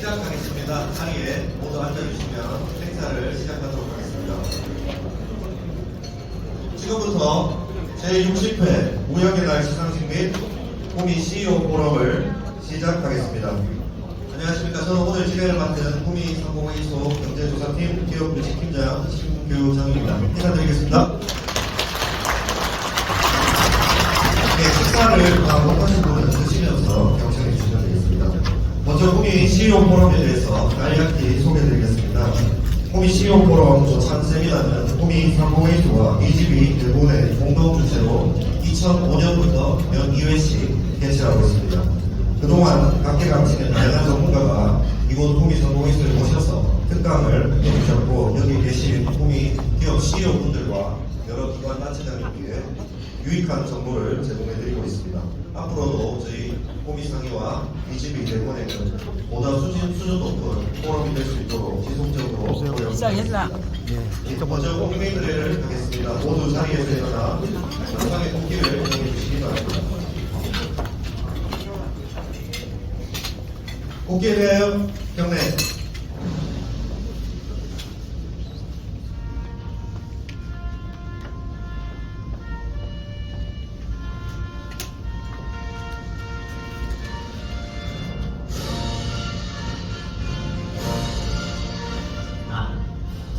시작하겠습니다. 자리에 모두 앉아주시면 행사를 시작하도록 하겠습니다. 지금부터 제60회 무역의 날 시상식 및 구미 CEO 포럼을 시작하겠습니다. 안녕하십니까. 저는 오늘 진행을 맡은 구미 상공회의소 경제조사팀 기업유치팀장 신규장입니다. 인사드리겠습니다. 식사를 못하신 분은 드시면서 경청해 주시면 되겠습니다. 먼저 구미 CEO 포럼에 대해서 간략히 소개해드리겠습니다. 구미 CEO 포럼 참세미나는 구미 상공회의소와 BGB 대부분의 공동 주체로 2005년부터 연 2회씩 개최하고 있습니다. 그동안 각계각층의 다양한 전문가가 이곳 구미 상공회의소에 모셔서 특강을 해주셨고, 여기 계신 구미 기업 CEO분들과 여러 기관 단체장님께 유익한 정보를 제공해드리고 있습니다. 앞으로도 저희 구미상의와 BGB 대본에는 보다 수준 높은 포럼이 될 수 있도록 지속적으로 노력하겠습니다. 먼저 공개를 하겠습니다. 모두 자리에서 일어나 영상의 공기를 운영해 주시기 바랍니다. 공개회의 경례.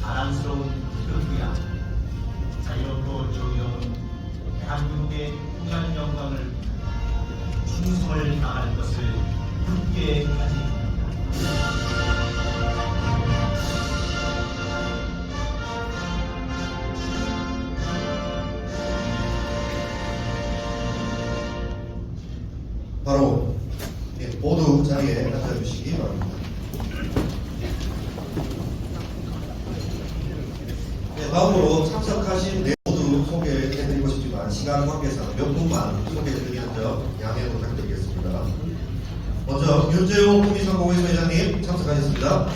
자랑스러운 기업이야. 자유롭고 조용한 대한민국의 후한 영광을 충성을 다할 것을 굳게 가집니다. 바로 모두 자리에 앉아주시기 바랍니다. 다음으로 참석하신 네 모두 소개해드리고 싶지만 시간 관계상 몇 분만 소개해드리는 점 양해 부탁드리겠습니다. 먼저 윤재호 구미상공회의소 회장님 참석하셨습니다.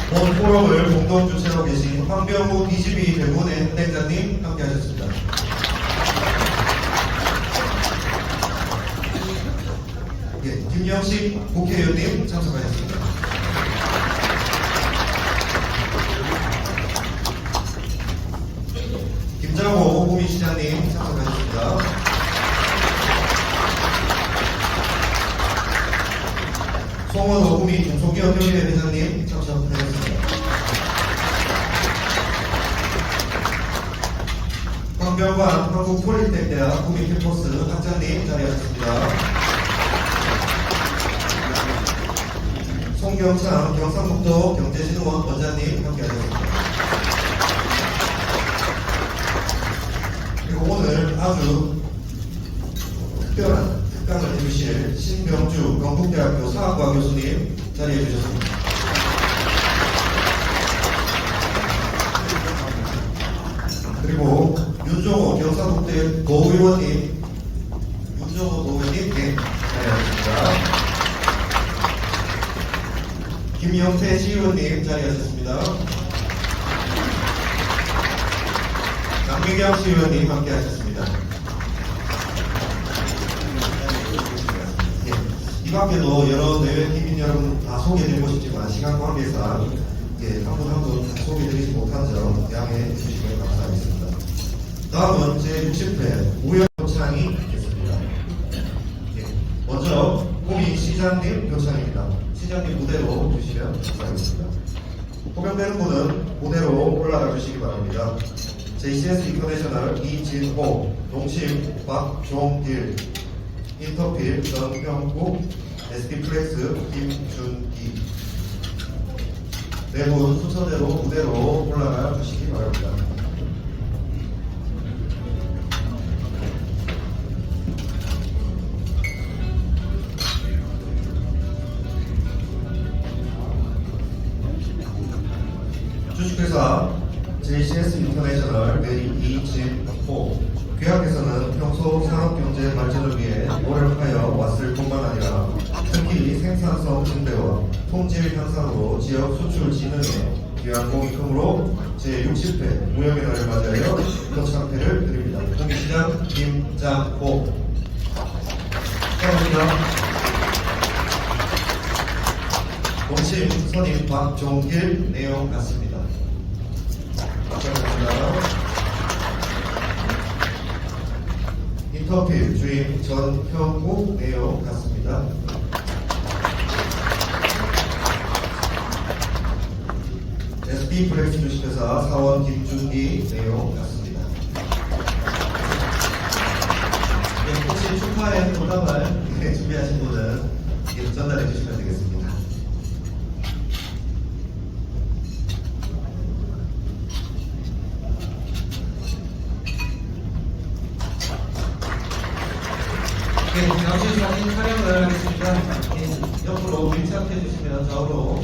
본 포럼을 공동 주최하고 계신 황병우 BGB 대부분의 현대장님 함께하셨습니다. 김영식 국회의원님 참석하셨습니다. 김장호 구미시장님 참석하셨습니다. 송원호 구미 중소기업협의회 회장님 참석하셨습니다. 황병관 한국폴리텍대학 구미 캠퍼스 학장님 자리하셨습니다. 송경창 경상북도 경제진흥원 원장님 함께하셨습니다. 그리고 오늘 아주 특별한 특강을 해주실 신병주 경북대학교 사학과 교수님 자리해 주셨습니다. 그리고 윤종호 경상북대 도의원님, 네, 자리하셨습니다. 김영태 시의원님 자리하셨습니다. 남경경 시의원님 함께하셨습니다. 이 밖에도 여러 내외 팀인 여러분 다 소개해드리고 싶지만 시간 관계상 한 분 한 분 소개해드리지 못한 점 양해해 주시면 감사하겠습니다. 다음은 제60회 우연 표창이 있겠습니다. 먼저 구미 시장님 표창입니다. 시장님 무대로 주시면 감사하겠습니다. 호명되는 분은 무대로 올라가 주시기 바랍니다. JCS 인터내셔널 이진호, 농심 박종길, 인터필 정형국, SD플렉스 김준기. 네 분 순서대로 무대로 올라가 주시기 바랍니다. 주식회사 JCS 인터내셔널 이진호. 귀하께서는 평소 산업경제 발전을 위해 노력하여 왔을 뿐만 아니라 특히 생산성 증대와 품질 향상으로 지역 수출 진흥에 귀한 공이 크므로 제60회 무역의 날을 맞이하여 표창패를 드립니다. 공시장 김장호. 감사합니다. 박종길 내용 같습니다. 감사합니다. 인터필 주임 전형국 내용 같습니다. SP 플렉스 주식회사 사원 김준기 내용 같습니다. 네, 혹시 축하의 농담을 준비하신 분은 이렇게 전달해 주시면 되겠습니다. 네, 잠시 사진 촬영을 하겠습니다. 옆으로 밀착해 주시면 좌우로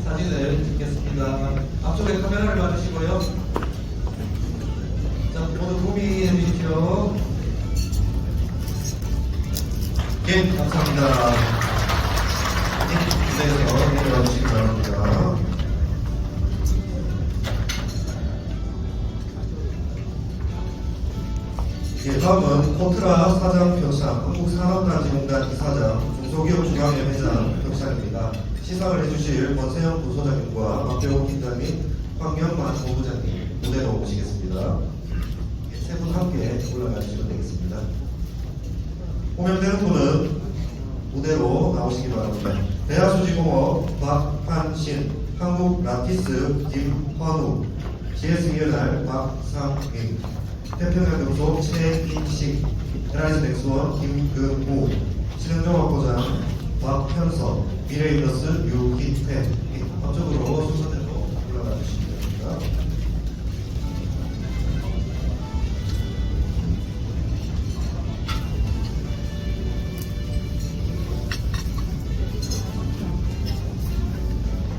사진을 찍겠습니다. 앞쪽에 카메라를 봐주시고요. 자, 모두 구비해 주십시오. 예, 감사합니다. 무대에서 내려와 주시기 바랍니다. 예, 다음은 코트라 사장 표창, 한국산업단지공단 이사장, 중소기업 중앙회장 표창입니다. 시상을 해주실 권세영 부소장님과 박병호 팀장님, 황명만 본부장님 무대로 모시겠습니다. 세 분 함께 올라가 주시면 되겠습니다. 호명되는 분은 무대로 나오시기 바랍니다. 대하수지공업 박한신, 한국라티스 김헌우, GSENR 박상민, 태평양경소 최인식, LIG넥스원 김금우, 신흥종합보장 박현석, 미래인더스 유희태. 앞쪽으로 순서대로 올라가 주시면 됩니다.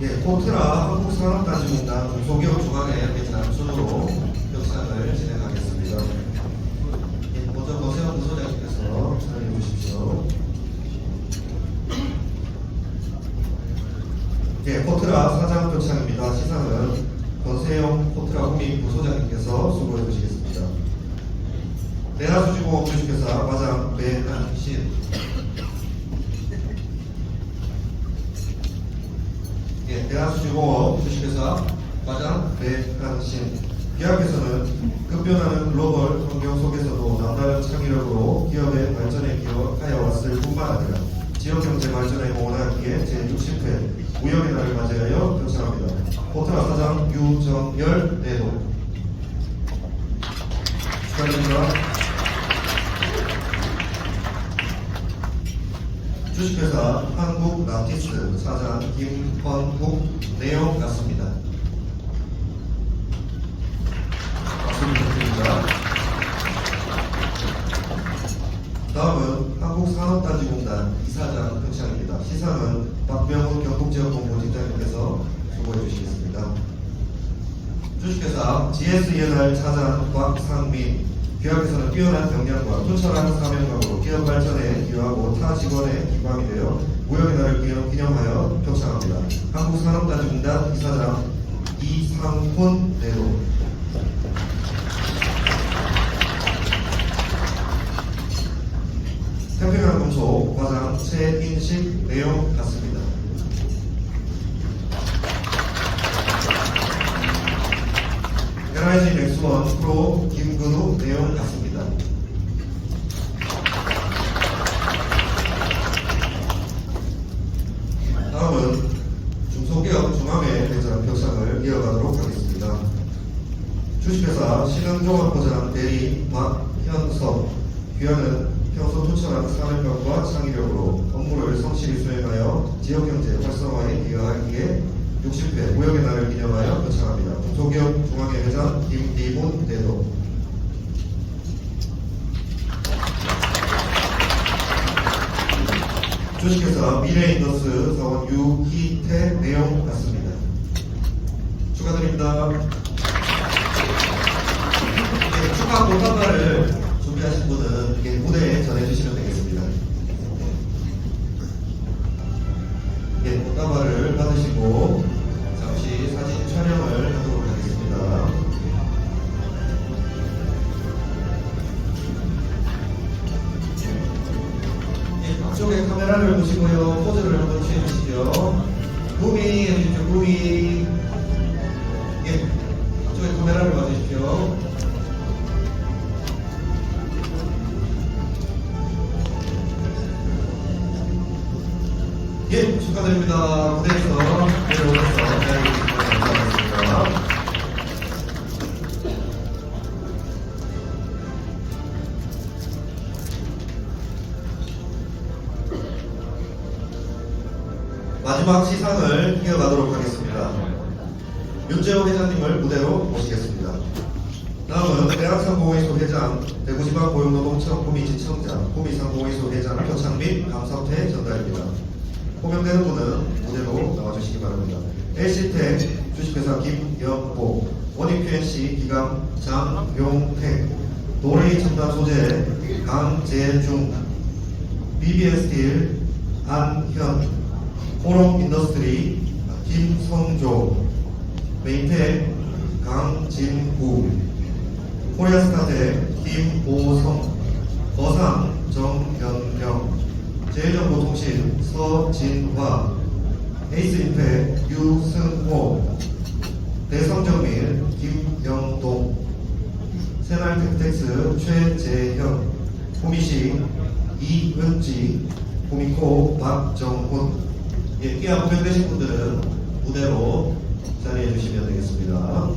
예, 코트라 한국산업단지공단 중소기업 중앙회 회장 순으로 협상을 진행하겠습니다. 예, 먼저 권세영 부소장님께서 참여해 주십시오. 예, 코트라 사장 표창입니다. 시상은 권세영 코트라 후임 부소장님께서 수고해 주시겠습니다. 대하수지공업 주식회사 과장 배한신, 예, 대하수지공업 주식회사 과장 배한신. 기업에서는 급변하는 글로벌 환경 속에서도 남다른 창의력으로 기업의 발전에 기여하여 왔을 뿐만 아니라 지역경제 발전에 공헌하기에 제60회 무역의 날을 맞이하여 표창합니다. 코트라 사장 유정열 대도 축하드립니다. 주식회사 한국라티스 사장 김헌국 내용 같습니다. 박수 부탁드립니다. 다음은 한국산업단지공단 이사장 표창입니다. 시상은 박병훈 경북지역본부 직장님께서 수고해 주시겠습니다. 주식회사 GSENR 차장 박상민, 기업에서는 뛰어난 역량과 투철한 사명감으로 기업 발전에 기여하고 타 직원의 기광이 되어 무역의 날을 기념하여 표창합니다. 한국산업단지공단 이사장 이상훈 대도. 태평양금속 과장 최인식 내용 같습니다. LIG넥스원 프로 김근우 내용 같습니다. 다음은 중소기업 중앙회 회장 표창을 이어가도록 하겠습니다. 주식회사 신흥종합보장 대리 박현석, 귀하는 평소 투철한 사명감과 창의력으로 업무를 성실히 수행하여 지역경제 활성화에 기여하기에 60회 무역의 날을 기념하여 표창합니다. 중소기업 중앙회 회장 김리문 대도. 주식회사 미래인더스 사원 유희태 내용 같습니다. 축하드립니다. 네, 축하 꽃다발을 준비하신 분은 무대에 전해주시면 되겠습니다. 예, 꽃다발을 받으시고 잠시 사진 촬영을 하도록 하겠습니다. 예, 앞쪽에 카메라를 보시고요. 포즈를 한번 취해주시죠. 무미 예, 앞쪽에 카메라를 봐주십시오. 예, 축하드립니다. 무대에서 내려오셔서 기다리고 있습니다. 감사합니다. 마지막 시상을 이어가도록 하겠습니다. 윤재호 회장님을 무대로 모시겠습니다. 다음은 대학상공회소 회장, 대구지방고용노동청 구미지청장, 구미상공회소 회장 표창 및 감사패 전달입니다. 호명되는 분은 무대로 나와주시기 바랍니다. LC텍 주식회사 김영보, 원익QNC 기강 장용택, 노레이 첨단 소재 강재중, BBS틸 안현, 포럼 인더스트리 김성조, 메이텍 강진구, 코리아스타텍 김보성, 거상 정현경, 제일정보통신 서진화, 에이스임팩 유승호, 대성정밀 김영동, 새날텍텍스 최재형, 호미시 이은지, 호미코 박정훈. 예, 끼와 호명되신 분들은 무대로 자리해 주시면 되겠습니다.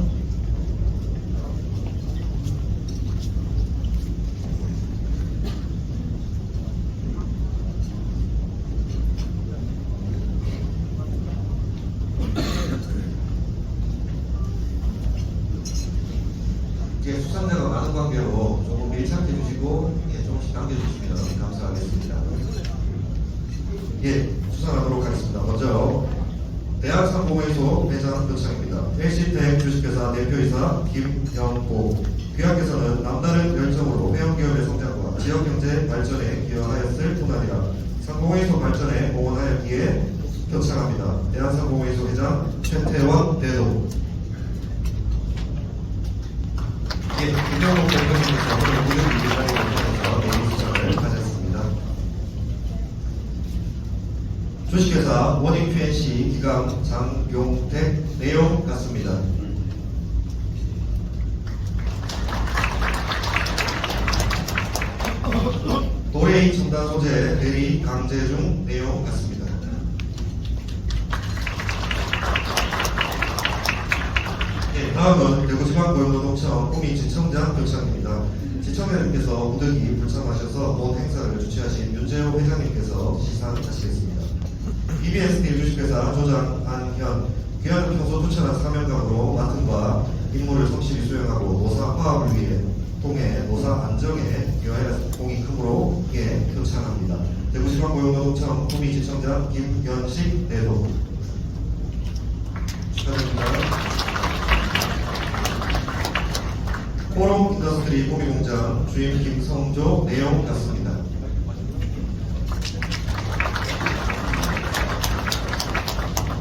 예, 수상자가 많은 관계로 조금 밀착해 주시고 조금씩 남겨주시면 감사하겠습니다. 예, 수상하도록 하겠습니다. 먼저 대학상공회소 회장 표창입니다. LC텍 주식회사 대표이사 김영보, 귀하께서는 남다른 열정으로 회원기업의 성장과 지역경제 발전에 기여하였을 뿐 아니라 상공회소 발전에 공헌하였기에 표창합니다. 대학상공회소 회장 최태원 대도. 예, 김영보 대표님께서 오늘 무대 위기자리에 오셔서 내일 수상을 가졌습니다. 주식회사 원익QNC 기강 장용택 내용 같습니다. 노레이 첨단 소재 대리 강재중 내용 같습니다. 예, 다음은 대구지방고용노동청 구미지청장 표창입니다. 지청장님께서 무득이 불참하셔서 본 행사를 주최하신 윤재호 회장님께서 시상하시겠습니다. BBS틸 주식회사 조장 안현, 귀하는 평소 투철한 사명감으로 맡은 바 임무를 성실히 수행하고 노사 화합을 위해 통해 노사 안정에 기여할 공이 크므로 예 표창합니다. 대구지방고용노동청 구미지청장 김연식 대도. 축하드립니다. 포럼 인더스트리 구미공장 주임 김성조 내용 같습니다.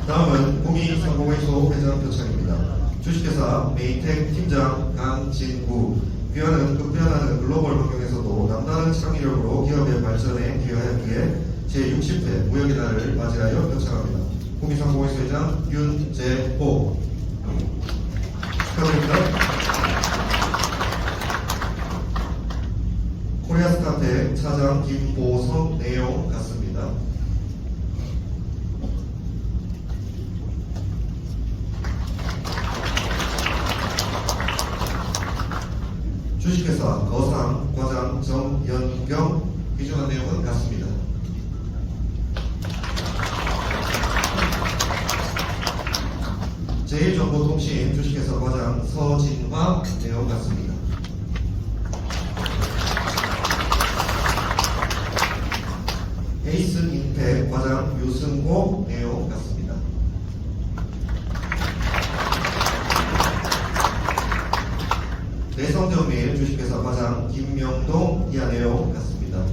다음은 구미상공회소 회장 표창입니다. 주식회사 메이텍 팀장 강진구, 귀하는 급변하는 글로벌 환경에서도 남다른 창의력으로 기업의 발전에 기여하였기에 제60회 무역의 날을 맞이하여 표창합니다. 구미상공회소 회장 윤재호. 축하드립니다. 코리아스타텍 차장 김보성 내용 같습니다. 주식회사 거상 과장 정연경 귀중한 내용은 같습니다. 제일정보통신 주식회사 과장 서진화 내용 같습니다. 에이스임팩 과장 유승호 내용 같습니다. 대성정밀 주식회사 과장 김명동 이하 내용 같습니다.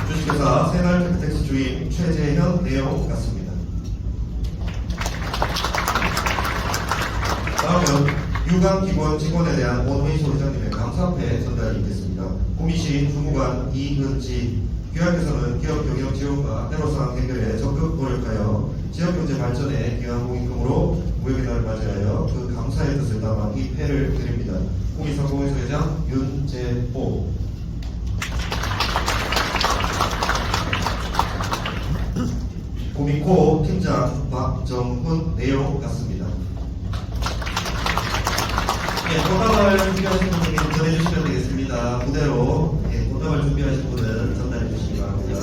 주식회사 새날텍텍스 주임 최재현 내용 같습니다. 다음은 유감기본 직원에 대한 원회의소 회장님의 감사패 전달이 있겠습니다. 구미시 주무관 이은지, 귀하께서는 기업 경영 지원과 애로사항 해결에 적극 노력하여 지역경제 발전에 기여한 공익금으로 무역의 날을 맞이하여 그 감사의 뜻을 담아 이 패를 드립니다. 호미상공회소 회장 윤재호. 호미코 팀장 박정훈 내용 같습니다. 예, 꽃다발 준비하신 분들이 전해주시면 되겠습니다. 무대로 꽃다발 준비하신 분은 전달해 주시기 바랍니다.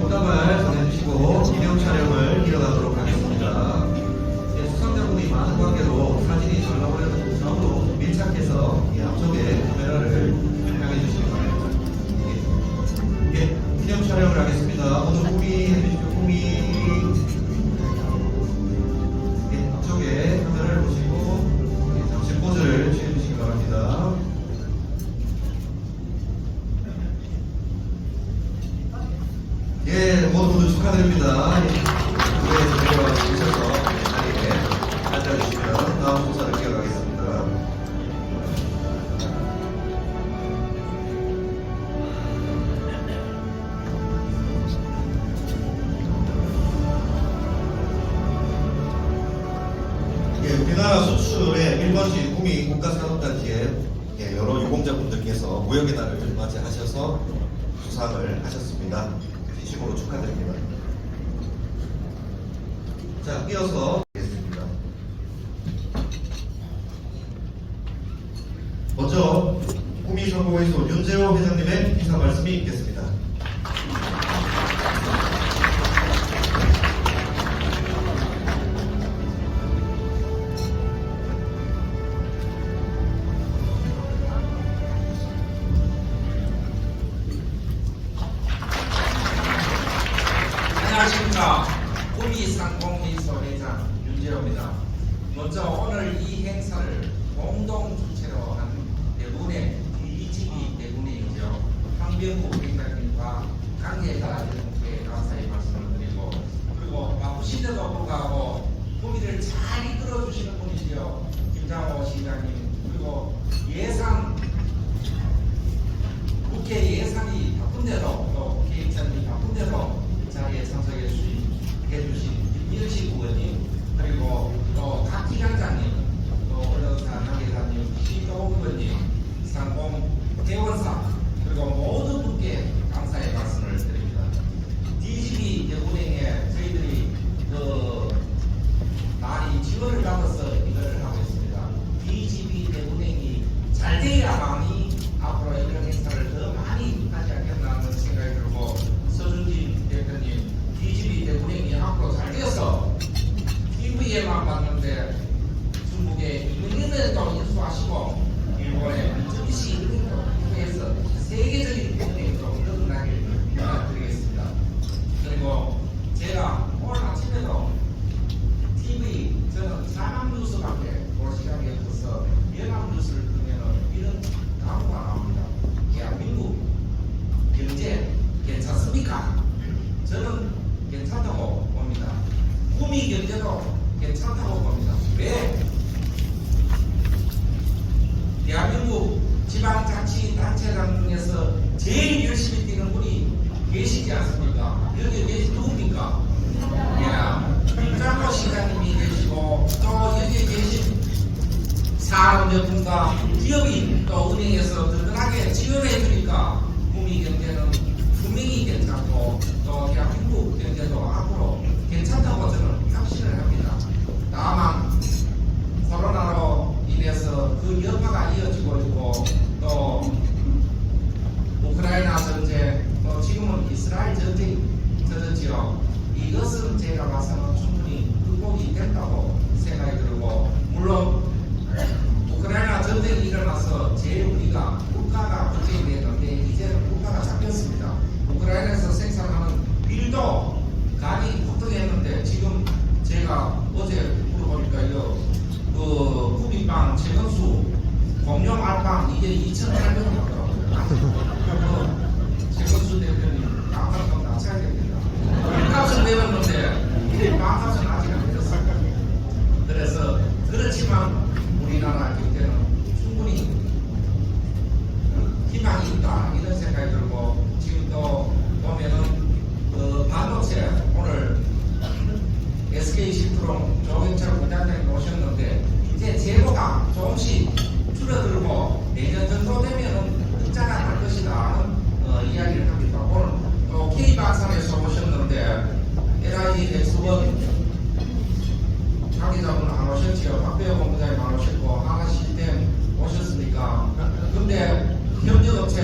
꽃다발 전해주시고 기념 촬영을 이어가도록 하겠습니다. 수상자분이 많은 관계로 사진이 잘 나오려는 우선으로 밀착해서 앞쪽에 카메라를 향해 주시기 바랍니다. 기념 촬영을 하겠습니다. 모두 꾸미 해주시고 꾸미. 앞쪽에 카메라를 보시고 잠시 포즈를 취해주시기 바랍니다. 모두 축하드립니다. 무대에서 내려와 주셔서 자리에 앉아주시면 다음 순서를 이어가겠습니다. 우리나라 수출의 1번지 구미 국가산업단지에 여러 유공자분들께서 무역의 날을 맞이하셔서 수상을 하셨습니다. 진심으로 축하드립니다. 자, 이어서 하겠습니다. 먼저 구미상공회소 윤재호 회장님의 인사 말씀이 있겠습니다. 안녕하십니까. 구미상공회소 회장 윤재호입니다. 먼저 오늘 이 행사를 공동 주최로 한 대군의 DGB 대군의이죠 황병구 회장님과 관계자들께 감사의 말씀을 드리고, 그리고 바쁘신데도 불구하고 구미를 잘 이끌어 주시는 분이시죠. 김장호 시장님, 그리고 국회 예산이 바쁜데도 또 국회 예산이 바쁜데도 자리에 참석해 주신 김일식 의원님, 그리고 또 각 기관장님, 또 언론사 관계자님, 시도 의원님, 상공 대원사, 그리고 모든 분께 감사의 말씀을 드립니다. DGB 대운행에 저희들이 많이 지원을 받아서 이걸 하고 있습니다. DGB 대운행이 잘 돼야만이 앞으로 이런 행사를 더 많이 하지 않겠나 하는 생각이 들고, 서준진 대표님, DGB 대운행이 앞으로 잘 되어서 TV에만 봤는데 중국의 이민에도 인수하시고 일본의 미쯔비시 이민도 인수해서 세계적인 운행으로 늘어나길 부탁드리겠습니다. 그리고 제가 오늘 아침에도 TV, 저는 산업뉴스밖에 볼 시간이 없어서 연합뉴스를 보면은 이런 광고가 나옵니다. 대한민국 경제 괜찮습니까? 저는 괜찮다고 봅니다. 구미 경제도 괜찮다고 봅니다. 왜? 대한민국 지방자치단체장 중에서 제일 열심히 뛰는 분이 계시지 않습니까? 여기 계신 누굽니까? 김장호 시장님이 계시고, 또 여기 계신 산업여분과 기업이 또 은행에서 든든하게 지원해 주니까 구미 경제는 분명히 괜찮고, 또 대한민국 경제도 앞으로 괜찮다고 저는 확신을 합니다. 다만 코로나로 인해서 그 여파가 이어지고 있고, 또 우크라이나 전쟁, 또 지금은 이스라엘 전쟁이죠. 이것은 제가 봐서는 충분히 극복이 됐다고 생각이 들고, 물론 우크라이나 전쟁이 일어나서 제일 우리가 물가가 문제가 됐는데 이제는 물가가 잡혔습니다. 우크라이나에서 생산하는 밀도 가격이 폭등했는데, 지금 제가 어제 물어보니까요, 구미빵 최근수 공룡 알빵 이게 2,800원 나더라고요. 최근수 대표님 빵값 좀 낮춰야 됩니다. 밀값은 내렸는데 빵값은 아직 안 내렸습니다. 그래서 그렇지만 우리나라 경제는 충분히 희망이 있다 이런 생각이 들고 지금 또 보면은 반도체 오늘 SK 시트롱 조경철 부장님이 오셨는데 이제 재고가 조금씩 줄어들고 내년 정도 되면은 흑자가 날 것이다 하는 이야기를 합니다. 오늘 또 K방산에서 오셨는데 LIG X1 관계자분 안 오셨지요. 박배호 본부장님 안 오셨고 하나 시스템 오셨으니까. 근데 협력업체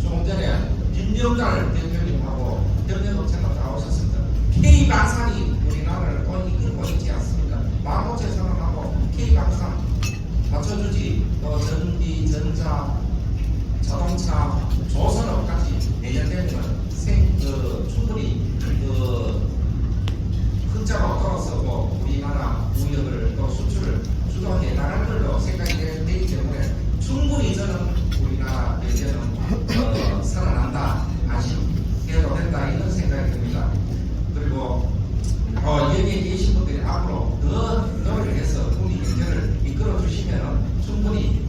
조금 전에 김정달 대표님하고 협력업체가 다 오셨습니다. K방산이 우리나라를 또 이끌고 있지 않습니다. 반도체 산업하고 K방산 맞춰주지. 또 전기, 전자, 자동차, 조선업까지 내년 되면 충분히 흑자가 없어서 우리나라 무역을 또 수출을 주도해 나갈 걸로 생각이 되기 때문에 충분히 저는 우리나라 경제는 살아난다, 안심해도 된다 이런 생각이 듭니다. 그리고 여기에 계신 분들이 앞으로 더 노력을 해서 우리 경제를 이끌어 주시면 충분히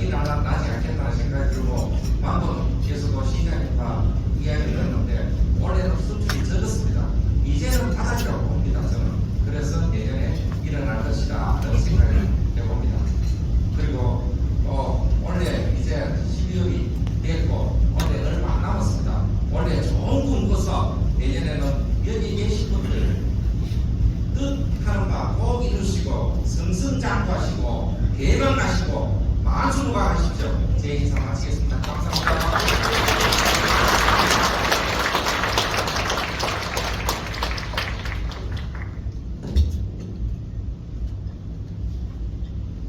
일어나지 않겠다는 생각이 들고 방금께서도 시장님과 이야기를 했는데 올해는 수출이 적었습니다. 이제는 바닥이라고 봅니다. 저는 그래서 내년에 일어날 것이다 라는 생각을 해봅니다. 그리고 올해 이제 12월이 됐고 올해 얼마 안 남았습니다. 올해 좋은 꿈 꿔서 내년에는 여기 계신 분들 뜻하는 바 꼭 이루시고 승승장구하시고 대박나시고 만수무강하십시오. 제 인사 마치겠습니다. 감사합니다.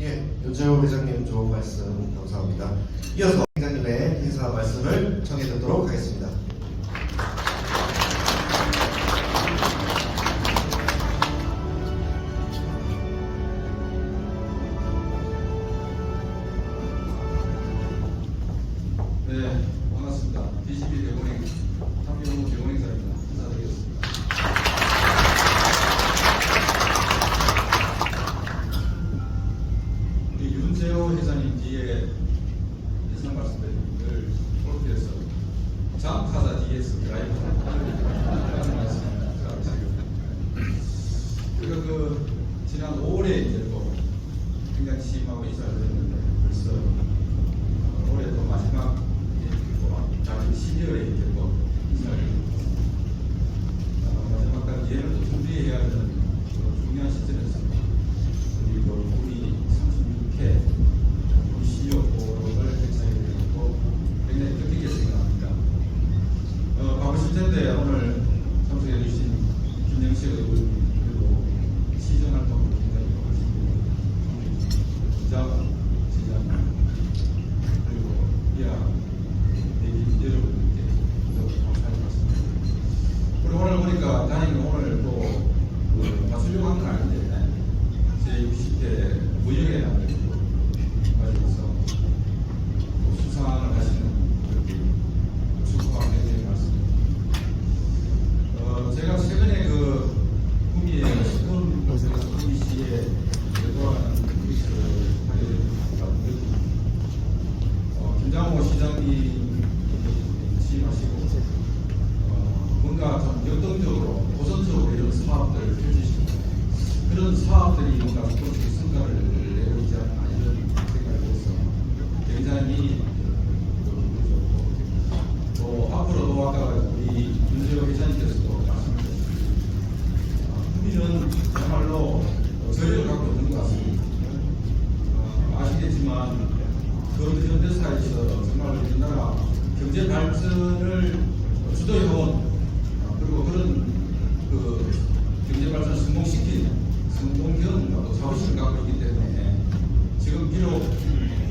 예, 윤재호 회장님 좋은 말씀 감사합니다. 이어서 회장님의 인사 말씀을 청해 듣도록 하겠습니다. 네, 반갑습니다. DCB 대본행 한병호 대본행사입니다. 인사드리겠습니다. 우리 윤재호 회장님 뒤에 인사 말씀드리는 늘 골프에서 장타자 DS 드라이버 하는 말씀입니다. 그리고 지난 5월에 이제 또 굉장히 심하고 인사를 드렸는데 벌써 올해 또 마지막 작년 12월에 이제 또 인사를 마지막까지 예를 또 준비해야 되는 중요한 시점에서 그리고 우리 36회 우리 CEO 보험을 행사하게 되고 굉장히 뜻깊게 생각합니다. 바쁘실 텐데 오늘 참석해 주신 김영식 의원 그리고 시정활동 굉장히 바쁘신 부장, 지장 그리고 이하 여러분께 감사드리겠습니다. 우리 오늘 보니까 다행히 오늘 또 맞추려고 한 건 아닌데 제60회 무역의 날을 가지고서 수상을 하시는 축구와 굉장히 많습니다. 제가 최근에 그 구미의 시군 구미 시에 돌아가는 뉴스를 하게 되니까 김장호 시장님 취임하시고 뭔가 좀 역동적으로 도전적으로 이런 사업들을 펼치시고 그런 사업들이 뭔가 또 성과를 내고 있지 않나 이런 생각을 해서 굉장히 좋고 또 앞으로도 아까 우리 윤재호 회장님께서도 말씀하셨습니다. 구미는 정말로 저력을 갖고 있는 것 같습니다. 아시겠지만 그 현대사에서 정말 우리나라 경제 발전을 주도해온 그리고 그런 그 경제 발전을 성공시킨 성공경과 또 자부심을 갖고 있기 때문에 지금 비록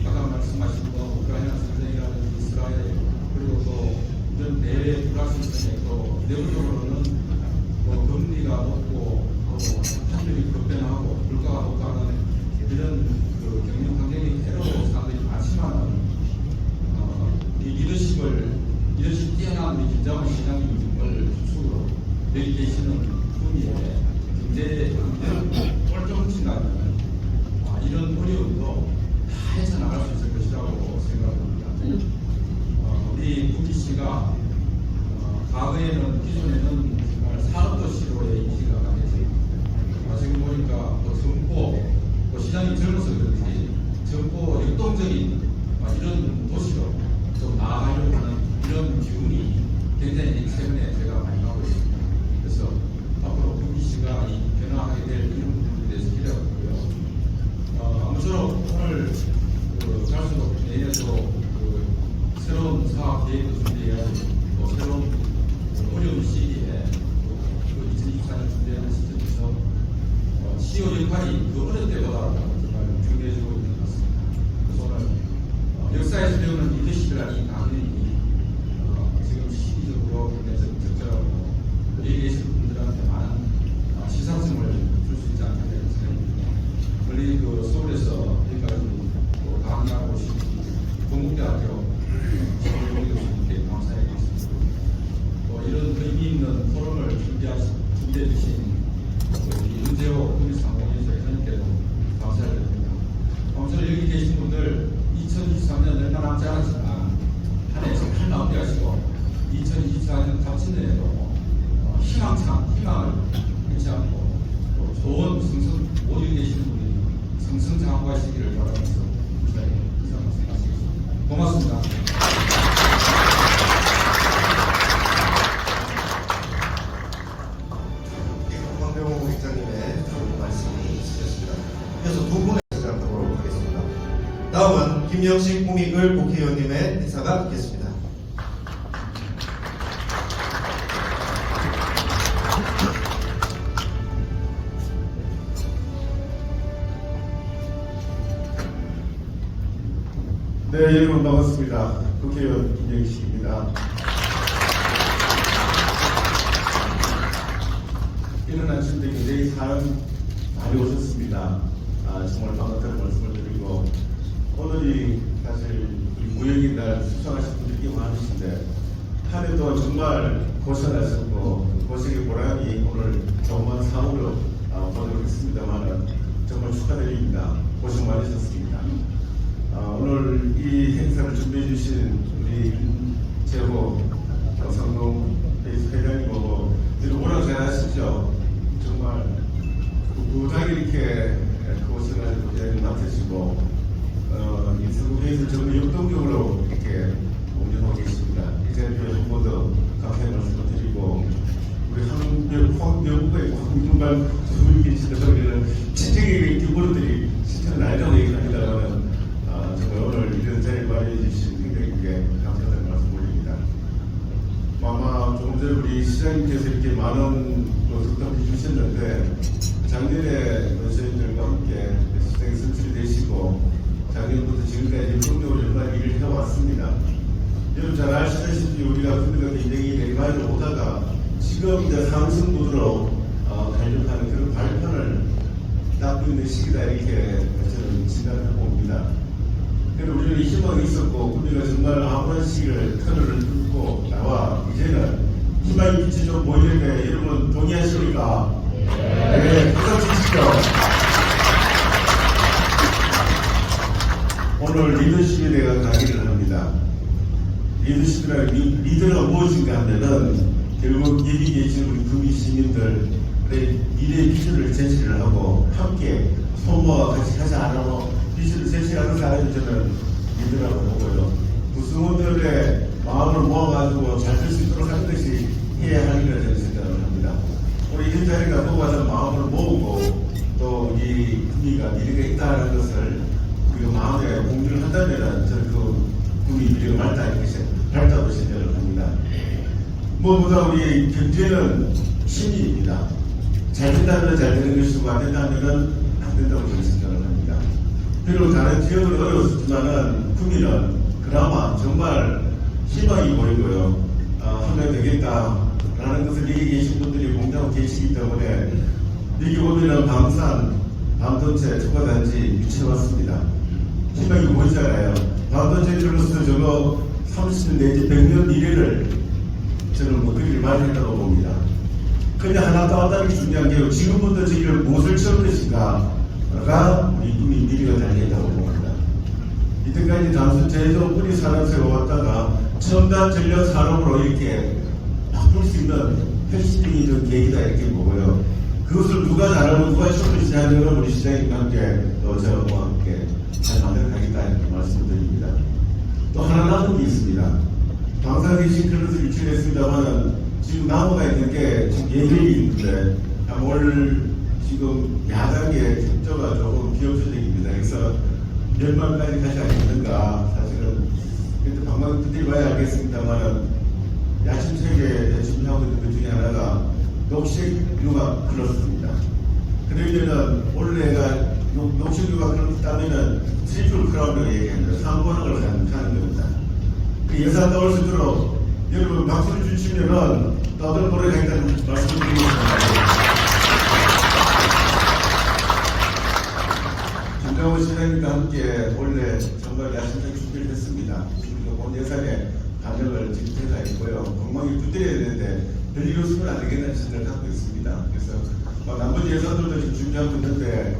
아까 말씀하신 우크라이나 전쟁이라는 이스라엘 그리고 또 이런 내외 불확실성에 또 내부적으로는 뭐 금리가 높고 또 환율이 급변하고 물가가 높다는 이런 그 경영 환경이 해로운 사람들이 많지만 이 리더십 뛰어난 우리 김장훈 시장님을 주축으로 여기 계시는 분의 경제 꼴통친다면 이런 어려움도 다 헤쳐나갈 수 있을 것이라고 생각합니다. 과거에는 기존에는 정말 산업도시로의 이미지가 강했어요. 지금 보니까 또 젊고 또 시장이 젊어서 그런지 젊고 역동적인 이런 도시로 좀 나아가려고 하는 이런 기운이 굉장히 최근에 제가 많이 가고 있습니다. 그래서 앞으로 구미시가 이 변화하게 될 이런 부분에 대해서 기대하고요. 아무쪼록 오늘 갈수록 내년도 새로운 사업 계획도 준비해야 하고 또 새로운 어려운 시기에 2024년 준비하는 시점에서 CEO 역할이 그 어느 때보다 정말 중요해지고 있는 것 같습니다. 그래서 오늘 역사에서 배우는 리더십이라는 이 강연이 지금 시기적으로 굉장히 적절하고 여기 계신 분들한테 많은 시상성을 줄 수 있지 않겠나 생각합니다. 멀리 서울에서 여기까지 강의하고 오신 동국대학교 서울대 교수님께 감사드리겠습니다. 이런 의미 있는 포럼을 준비해 주신 윤재호 국민상공회의소 회장님께도 감사를 드립니다. 아무쪼록 여기 계신 분들 2023년 얼마 남지 않았지만 한 해 잘 마무리하시고 2024년 닥친년에도 희망을 잃지 않고 또 좋은 모두 계시는 분들이 승승장구하시기를 바라면서 이상 말씀하시겠습니다. 고맙습니다. 황병호 회장님의 말씀이 있으셨습니다. 이어서 두 분의 시작하도록 하겠습니다. 다음은 김영식 고미글 국회의원님의 인사가 있겠습니다. 네, 여러분 반갑습니다. 국회의원 김영식입니다. 이른 아침에 굉장히 사람 많이 오셨습니다. 정말 반갑다는 말씀을 드리고, 오늘이 사실 우리 무역인 날 수상하신 분들이 많으신데 한 해 동안 정말 고생하셨고 고생의 보람이 오늘 조그만 상으로 보도록 했습니다만 정말 축하드립니다. 고생 많으셨습니다. 오늘 이 행사를 준비해 주신 우리 재호 상동 회장님하고 늘 오락 잘 하시죠. 정말 부탁이 이렇게 고생을 맡으시고 이 성공회에서 정말 역동적으로 이렇게 운영하고 계십니다. 이 자리에 한 번 더 감사의 말씀을 드리고, 우리 황명구의 황명만 두분이 계시는 우리는 친척의 듀브로들이 친척은 알다고 얘기합니다만 정말 오늘 이런 자리에 마련해 주신 굉장히 감사하다는 말씀 올립니다. 아마 조금 전에 우리 시장님께서 이렇게 많은 덕담해 주셨는데, 작년에 저희들과 함께 시장에 선출이 되시고 작년부터 지금까지 협력으로 연말 일을 해왔습니다. 여러분 잘 아시다시피 우리가 군대가 굉장히 내마를 오다가 지금 이제 상승구도로 달려가는 그런 발판을 닦고 있는 시기다, 이렇게 저는 진단을 해봅니다. 그래서 우리는 희망이 있었고 군대가 정말 아무런 시기를 터널을 뚫고 나와 이제는 희망의 빛이 좀 보이는데 여러분 동의하십니까? 네, 박수 치시죠. 오늘 리더십에 대해 강의를 합니다. 리더가 무엇인가 하면은 결국 여기 계신 우리 국민 시민들의 미래의 비전을 제시를 하고 함께 손모아 같이 하지 않으면 비전을 제시하는 사람이 저는 리더라고 보고요. 구성원들의 마음을 모아가지고 잘 될 수 있도록 하는 것이 해야 하는 것을 저는 생각을 합니다. 우리 이런 자리가 모아서 마음을 모으고 또 우리 국민과 미래가 있다는 것을 우리가 마음에 공유를 한다면 저는 그 국민 미래가 밝다고 생각을 합니다. 무엇보다 우리 경제는 신의입니다. 잘 된다면 잘 되는 것이고 안 된다면 안 된다고 저는 생각을 합니다. 비록 다른 지역은 어려웠지만은 국민은 그나마 정말 희망이 보이고요. 하면 되겠다라는 것을 여기 계신 분들이 공유하고 계시기 때문에 여기 보면은 방산, 밤도체, 초과단지 유치해왔습니다. 희망이 보이잖아요. 밤도체로서 저거 30년 내지 100년 미래를 저는 그리를 마련했다고 봅니다. 근데 하나 더 하나는 중요한 게 지금부터 저기를 무엇을 채울 것인가가 우리 국민 미래가 달려있다고 봅니다. 이때까지 단순 제조업뿐이 산업세가 왔다가 첨단 전력 산업으로 이렇게 막 바꿀 수 있는 혁신적인 계기다 이렇게 보고요. 그것을 누가 잘하고 누가 춤을 시작하는 우리 시장님과 함께 또 저와 함께 잘 만들어가겠다 이렇게 말씀드립니다. 또 하나 남은 게 있습니다. 방사대신 그릇을 유출했습니다만 지금 나무가 있는 게 지금 예정이 있는데 올 지금 야당의 숫자가 조금 비협조적입니다. 그래서 연말까지 가지 않겠는가. 사실은 그때 방금 그때 봐야 알겠습니다만 야심차게 준비하고 있는 것 중에 하나가 녹색유가 흘렀습니다. 그러면은 원래가 녹색유가 흘렀다면은 트리플 크라운을 얘기합니다. 3번을 하는 겁니다. 그 예산 나올 수 있도록 여러분 박수를 주시면은 떠들 노래가 있다는 말씀을 드리겠습니다. 김정은 시장님과 함께 원래 정말 야심차게 준비를 했습니다. 그리고 본 예산에 반영을 지금 해가 있고요. 공방이 두드려야 되는데 별일 없으면 안 되겠다는 생각을 갖고 있습니다. 그래서 나머지 예산들도 지금 준비하고 있는데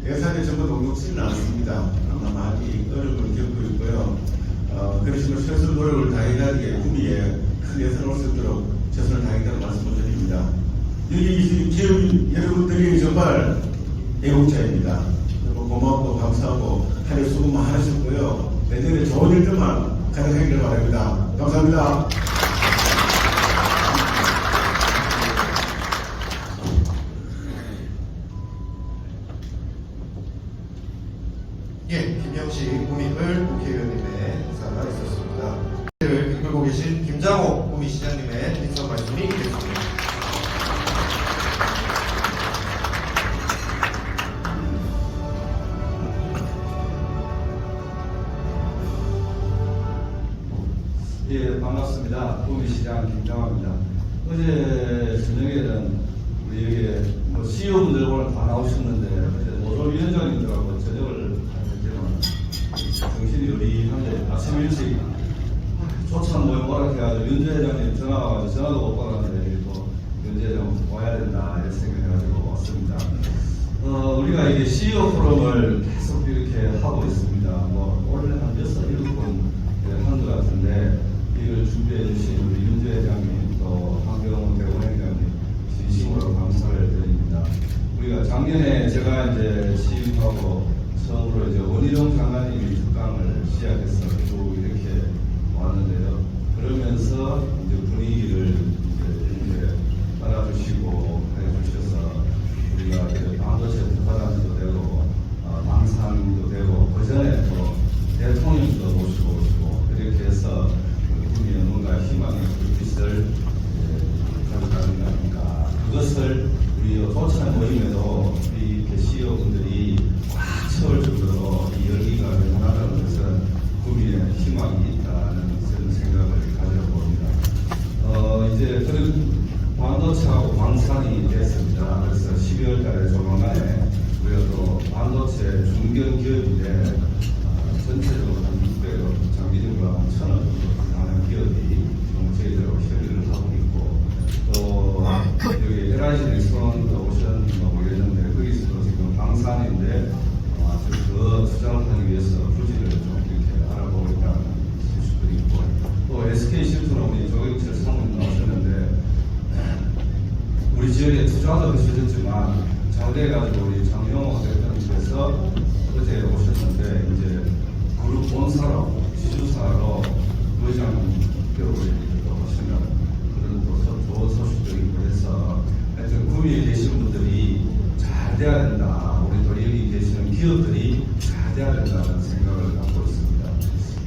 예산에 전부 녹록지는 않습니다. 아마 많이 어려움을 겪고 있고요. 그러시면 최선 노력을 다해야게 구미에 큰 예산을 올 수 있도록 최선을 다하겠다는 말씀을 드립니다. 여기 기업 여러분들이 정말 애국자입니다. 고맙고 감사하고 한 해 수고 많으셨고요. 내년에 좋은 일들만 가득하기를 바랍니다. 감사합니다. 예, 김영식 구미을 국회의원님의 인사가 있었습니다. 를 이끌고 계신 김장호 구미시장님의 인사 말씀이 있겠습니다. 예, 반갑습니다. 구미시장 김장호입니다. 어제 저녁에는 우리 여기에 CEO분들 오늘 다 나오셨는데 어제 노조위원장님들하고 저녁을 할 때는 정신이 요리한데 아침 일찍 초참 모임 오라 해가지고 윤재 회장님 전화 와가지고 전화도 못 받았는데 또 윤재 회장 와야 된다 이렇게 생각해가지고 왔습니다. 우리가 이게 CEO 포럼을 계속 이렇게 하고 있습니다. 올해 한 6, 7번 한 것 같은데 이걸 준비해 주신 우리 윤재 회장님 또 황경호 대본회장님 진심으로 감사를 드립니다. 우리가 작년에 제가 이제 취임하고 처음으로 이제 원희룡 장관님이 특강을 시작해서 쭉 이렇게 왔는데요. 그러면서 이제 분위기를 이제 따라주시고 해주셔서 우리가 이제 반도체 특화단도 되고 방산도 되고 그 전에 또 대통령도 모시고 이렇게 해서 국민의 뭔가 희망의 불빛을 가져가는 거 아닙니까? 그것을 우리 도청 모임에도 우리 이렇게 CEO분들이 꽉 채울 정도로 이 열기가 대단하다는 것은 국민의 희망이 있다는 그런 생각을 가져봅니다. 이제 그런 반도체하고 방산이 됐습니다. 그래서 12월 달에 조만간에 우리가 또 반도체 중견 기업인데 전체적으로 한 600억, 장기적으로 한 1,000억 정도 하는 기업이 지금 저희들하고 협의를 하고 있고 또 여기 LIG 넥슨도 오셨는지 모르겠는데 거기서도 지금 방산인데 더 투자를 하기 위해서 부지를 좀 이렇게 알아보고 있다는 소식도 있고 또 SK 실투로 우리 조경철 사모님 나오셨는데 우리 지역에 투자도 하셨지만 장대해가지고 우리 장영호 대표님께서 어제 오셨는데 이제 그룹 본사로 지주사로 의장격을 하시는 그런 또 좋은 소식도 있고 해서 하여튼 구미에 계신 분들이 잘 돼야 된다. 우리 또 여기 계시는 기업들이 잘 돼야 된다는 생각을 갖고 있습니다.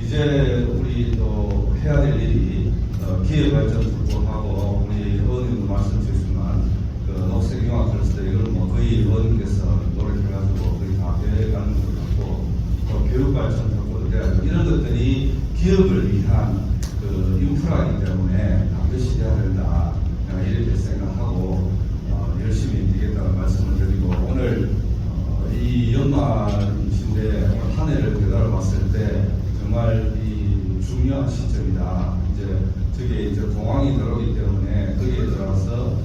이제 우리 또 해야 될 일이 기업 발전 특보하고 우리 의원님도 말씀 주셨지만 그 녹색 융합 클러스터 이걸 거의 의원님께서 노력해가지고 거의 다 배워가는 것 같고 또 교육 발전 특보도 돼야 되고 이런 것들이 기업을 위한 그 인프라이기 때문에 반드시 돼야 된다. 이렇게 생각하고 열심히 뛰겠다는 말씀을 드리고 오늘 이 연말인데 오늘 한 해를 되돌아봤을 때 정말 이 중요한 시점이다. 이제 저게 이제 공항이 들어오기 때문에 거기에 들어가서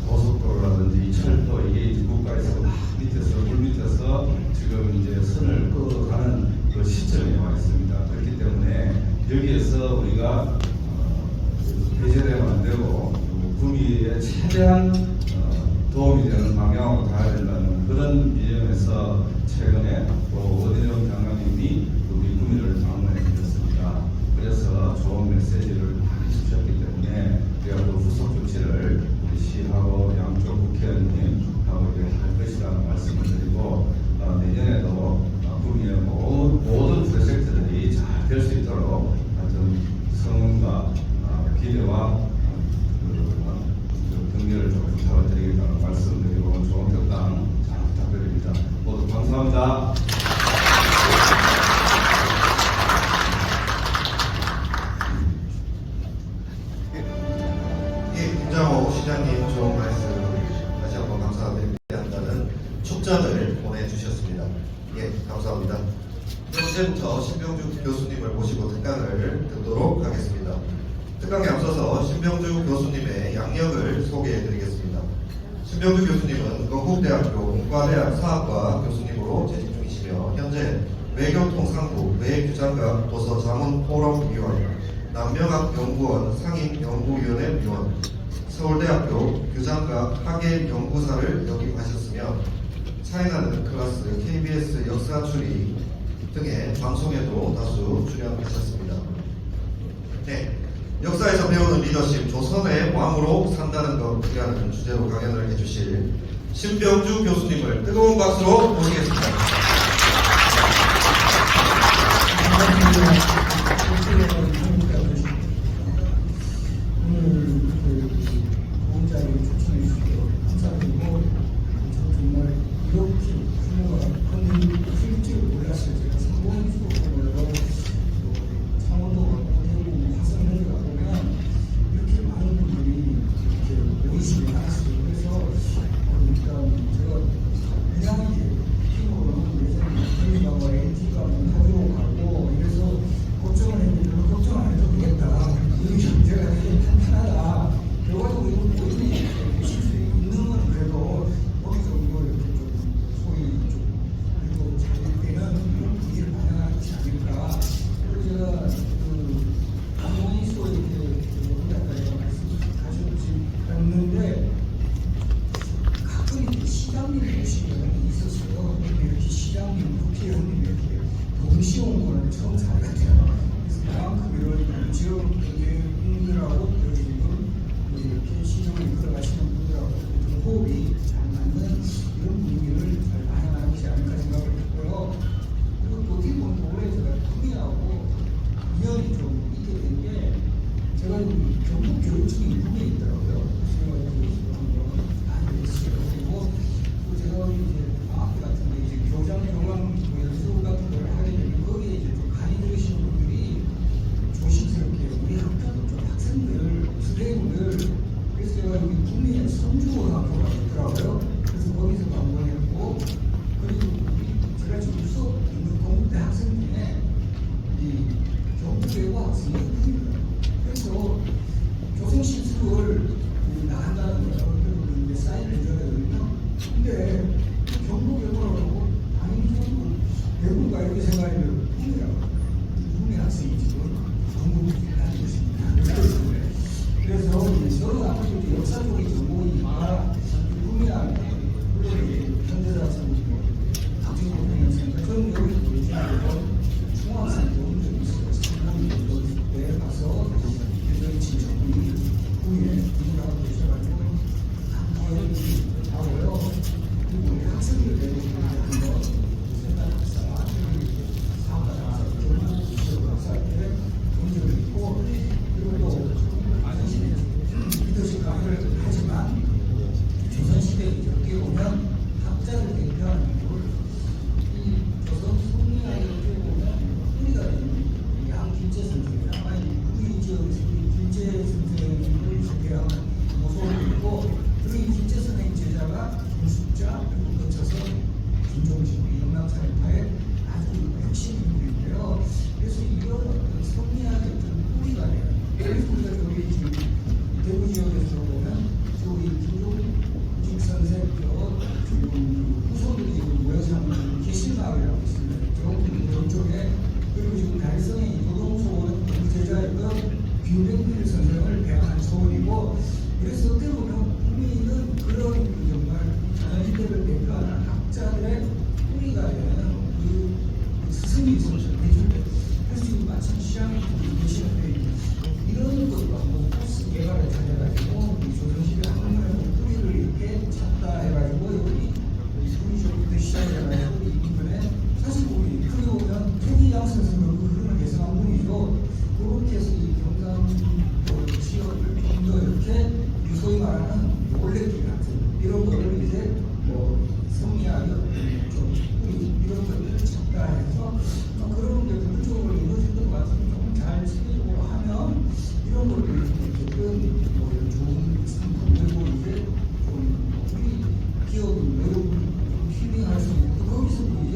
고속도로라든지 철도 이게 이제 국가에서 밑에서 물 밑에서 지금 이제 선을 끄어가는 그 시점에 와 있습니다. 그렇기 때문에 여기에서 우리가 배제되면 안 되고 구미에 최대한 도움이 되는 방향으로 가야 된다는 그런 비전에서 최근에 또 어디정 장관님이 우리 구미를 방문해 주셨습니다. 그래서 좋은 메시지를 많이 주셨기 때문에 우리가 그 후속 조치를 우리 시하고 양쪽 국회의원님하고 할 것이라는 말씀을 드리고 내년에도 구미의 모든 프로젝트들이 잘 될 수 있도록 하여튼 성원과 기대와 경계를 좀 부탁을 드리겠다는 말씀드리고 좋은 결단 잘 부탁드립니다. 모두 감사합니다. 예, 김장호 시장님 좋은 말씀 다시 한번 감사드린다는 축전을 보내주셨습니다. 예, 감사합니다. 현재부터 신병주 교수님을 모시고 특강을 듣도록 하겠습니다. 특강에 앞서서 신병주 교수님의 양력을 소개해드리겠습니다. 신병주 교수님은 건국대학교 문과대학 사학과 교수님으로 재직 중이시며 현재 외교통상부 외교장관 도서자문포럼위원, 남명학연구원 상임연구위원회 위원, 서울대학교 교장과 학예연구사를 역임하셨으며 차이나는 클래스, KBS 역사추리 등의 방송에도 다수 출연하셨습니다. 네, 역사에서 배우는 리더십, 조선의 왕으로 산다는 것이라는 주제로 강연을 해주실 신병주 교수님을 뜨거운 박수로 모시겠습니다. 오늘 좋은 자리에 초청해 주시고 감사드리고 정말 이렇게 규모가 클 줄 몰랐어요. 제가 상공수업으로 창원도 가고 대구 화성을 가보면 이렇게 많은 분들이 이렇게 모이시지 않았어요. 그래서 일단 제가 그냥 이제 팀으로는 예전에 LG가 LG가 가지고 가고 이래서 걱정을 했는데 별로 걱정 안 해도 되겠다. 이 경제가 되게 탄탄하다. 그래가지고 이거 본인이 실수 있는 건 그래도 거기서 이걸 이렇게 좀 소위 좀 그리고 잘 되는 이런 분위기를 반영하지 않을까. 그래서 제가 그 강원이소 이렇게 여기다가 말씀하셨지 않는데 가끔 이렇게 시장님 모시는 있었어요. 이렇게 시장님, 국회의원님 이렇게 동시에 온 거는 처음 잘 같아요. 그래서 그만큼 이런 지역 분들하고 지금 이렇게 시정을 이끌어가시는 분들하고 좀 호흡이 잘 맞는 이런 분위기를 잘 반영하는 것이 아닐까 생각을 했고요. 그리고 또 어떻게 보면 올해 제가 구미하고 인연이 좀 있게 된 게 제가 경북 교육청이 구미에 있더라고요. 그래서 한번 많이 했어요. 그리고 또 제가 이제 방학 같은 데 이제 교장 교감 연수 같은 걸 하게 되면 거기에 이제 좀 많이 들으시는 분들이 조심스럽게 우리 학교도 좀 학생들, 선생님들 그래서 제가 여기 구미에 선주고등학교가 있더라고요. 그래서 거기서 방문했고 그리고 제가 지금 수업 있는 건국대 학생 중에 이 경북외고 학생이 있습니다. 그래서 교생 실습을 나간다는 거예요. 그리고 이제 사인을 해줘야 되거든요. 근데 경북외고라고 아니 무슨 외국가 이렇게 생각하면 꿈이라고 구미 학생이 지금 전국에 다니고 있습니다. 그래서 이제 저는 아무래도 이제 역사적인 전공이 구미랑 그리고 현대사학생 박진국 학생인데 저는 여기서 예전에 중학생 때 온 적이 있어요. 상봉이 때 가서 예전에 친척분이 구미에 일을 하고 계셔가지고 한번 하고요. 그리고 우리 학생들 되고 한번 생각 학사 사업가 학사 경북 지역 학사한테 본 적이 있고 그리고 또 리더십 강의를 하지만 조선시대에 어떻게 보면 학자를 대표하는 이 조선 성리학을 어떻게 보면 뿌리가 되는 양길재 선생님 아마 우리 지역에서 길재 선생님을 소개하는 모습을 있고 그리고 이 길재 선생님 제자가 김숙자 그리고 거쳐서 김종식 영남사회파의 아주 핵심 인물인데요. 그래서 이런 어떤 성리학의 어떤 뿌리가 돼요. 그래서 우리가 여기 지금 대구 지역에서 보면 저기 김종식 선생 지금 후손들이 지금 모여서 하는 개신마을이라고 있습니다. 저쪽에 그리고 지금 달성의 노동소원 제자였던 김병필 선생을 그래서 어떻게 보면 국민은 그런 정말 자연시대를 대표하는 학자들의 뿌리가 되는 그 스승이 있었죠. 그래서 지금 마침 시장이 계시는데 이런 것과 뭐 코스 개발을 잘해가지고 이 조선시대 한문의 뿌리를 이렇게 찾다 해가지고 여기 수리쇼부터 시작해가지고 이 부분에 사실 우리 크게 보면 태기양 선생님 그 흐름을 예상한 분이죠. 그렇게 해서 이 경상도 지역을 좀 더 이렇게 소위 말하는 올레길 같은 이런 거를 이제 뭐 성리학이 좀 이런 것들을 찾다 해서 그런 게 부분적으로 이루어지는 것 같으면 조금 잘 체계적으로 하면 이런 것들이 어쨌든 뭐 좋은 상품 그리고 이제 좀 우리 기업은 여러분 좀 힐링할 수 있고 거기서도 이제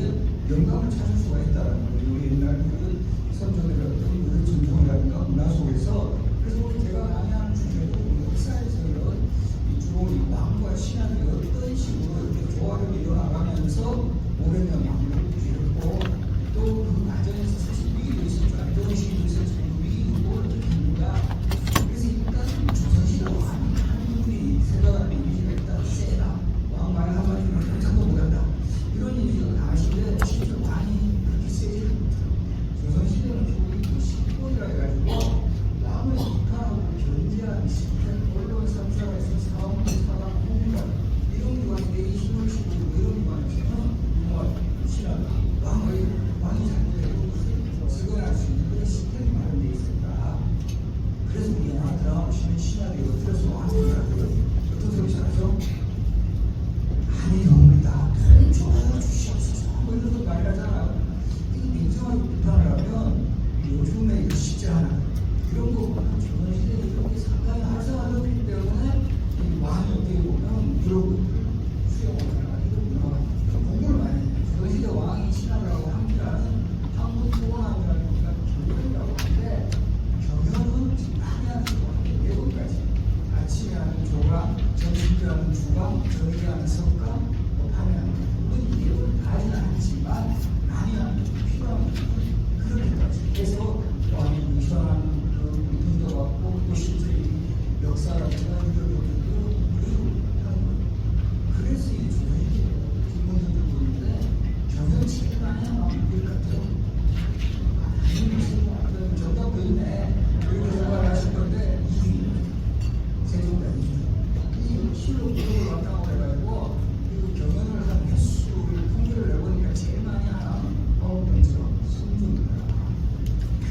영감을 찾을 수가 있다라는 거예요. 우리 옛날 그 선조들의 어떤 그 전통이라든가 문화 속에서 그래서 우리 제가 강의하는 중에도 우리 역사에서 이런 이 주로 이 왕과 신앙이 어떤 식으로 이렇게 조화를 이뤄나가면서 오래된 왕국을 기르고 또 그 과정에서 사실 위기도 있었죠. 안정식이 있었죠. 위기도 어떻게 했는가. 그래서 일단 조선시대 왕 한 분이 생각하는 이미지가 일단 세다. 왕 말 한마디로 상상도 못한다. 이런 이미지가 강하신데 실제 왕이 그렇게 세지는 못해요. 조선시대는 거의 그 식권이라 해가지고 왕을 비판하고 견제하는 시스템, 언론 3사에서 사원, 사당, 공무원 이런 기관에 힘을 주고 이런 기관에서는 뭐 신하다. 왕이 잘못되고 직원할 수 있는 그런 시스템이 마련되어 있었다. 그래서 우리 영화 드라마 보시면 신하들이 어떻게 왕이라고요? 어떤 소리 잘하죠? 아니옵니다. 좋아요 주시옵소서. 뭐 이런 거 많이 하잖아요. 이 민정하게 비판을 하면 요즘에 이거 쉽지 않아. 이런 거보다 조선시대에 이렇게 상당히 활성화되었기 때문에 이 왕이 어떻게 보면 이런 것들을 수용을 해가지고 문화가 공부를 많이 해요. 조선시대 왕이 신하라고 함께하는 한국 토건함이라는 우리가 경연이라고 하는데 경연은 지금 많이 하는 거 외국까지 아침에 하는 조강, 점심 때 하는 주강, 저녁에 하는 석강, 뭐 밤에 하는 물론 이 내용을 다 하지는 않지만 많이 하는 게 필요한 그렇게까지 해서 왕이 유선하는 그 분도 갖고 또 실제 역사라든가 이런 것들도 그리고 하는 거예요. 그래서 이 조선시대 기본적으로 보는데 경연치기만 해야 마음이 같아요. 아니 무슨 완전 정답도 있네. 이렇게 생각하실 건데 세종대왕이 이 실로 구독을 왔다고 해가지고 그 경연을 한 횟수를 통계를 내보니까 제일 많이 하는 어떤 성종입니다.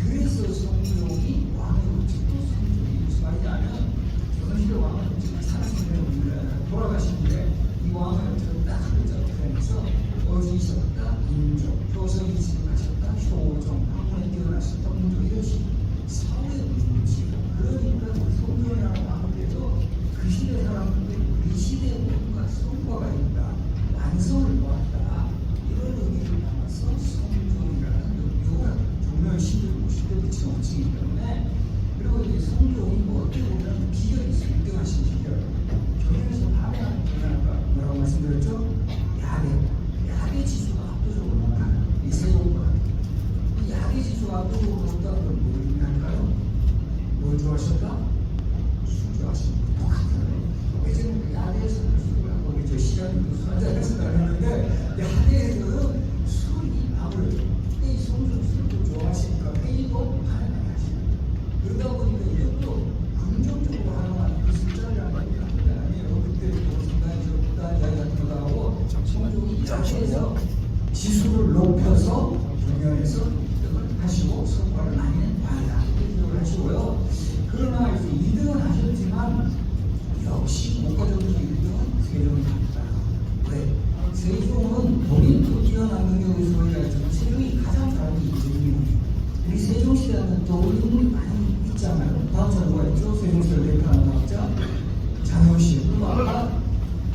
그래서 성종이 왕의 우측도 성종이 무슨 말이냐면 조선시대 왕은 지금 살아있는 분인데 돌아가시는데 이 왕을 딱 한자로 표현해서 어지셨다 인종, 조선이 지금하셨다 효종, 학문에 뛰어나셨다 운동 이런 식으로 사회의 문지 그러니까 성종이라는 왕께도 그 시대 사람들도 이 시대에 뭔가 성과가 있다, 완성을 보았다 이런 의미를 담아서 성종이라는 요가 종묘 시대를 모시되 붙인 호칭이기 때문에 그리고 이제 성종이 뭐 어떻게 보면 비결이 있어요. 1등하신 비결 경연에서 밤에 하는 경연할까 뭐라고 말씀드렸죠? 야대 지수가 압도적으로 높아요. 이 세종보다 이 야대 지수가 압도적으로 높다는 건 뭐 의미할까요? 뭘 좋아하셨다? 술 좋아하시는 거 똑같아요. 예전에 야대에서는 술을 하고 이제 시간이 술 한잔해서 했는데 야대에서는 술이 아무래도 이 성종 술도 좋아하시니까 회의도 많이 하시고 그러다 보니까 이것도 긍정적으로 활용하는 그 숫자라는 게 아니에요. 그때 상당히 저 부단 이야기 같은 거도 하고 성종이 야대에서 지수를 높여서 경연에서 획득을 하시고 성과를 많이 낸 왕이다. 획득을 하시고요. 그러나 이제 2등은 하셨지만 역시 국가적으로 1등은 세종이 합니다. 왜? 세종은 본인도 뛰어난 능력을 소유하지만 세종이 가장 잘하는 인물이 우리 세종시대는 또 인물이 많이 있잖아요. 다음 차 누가 있죠? 세종시대를 대표하는 학자 장효씨, 그리고 아까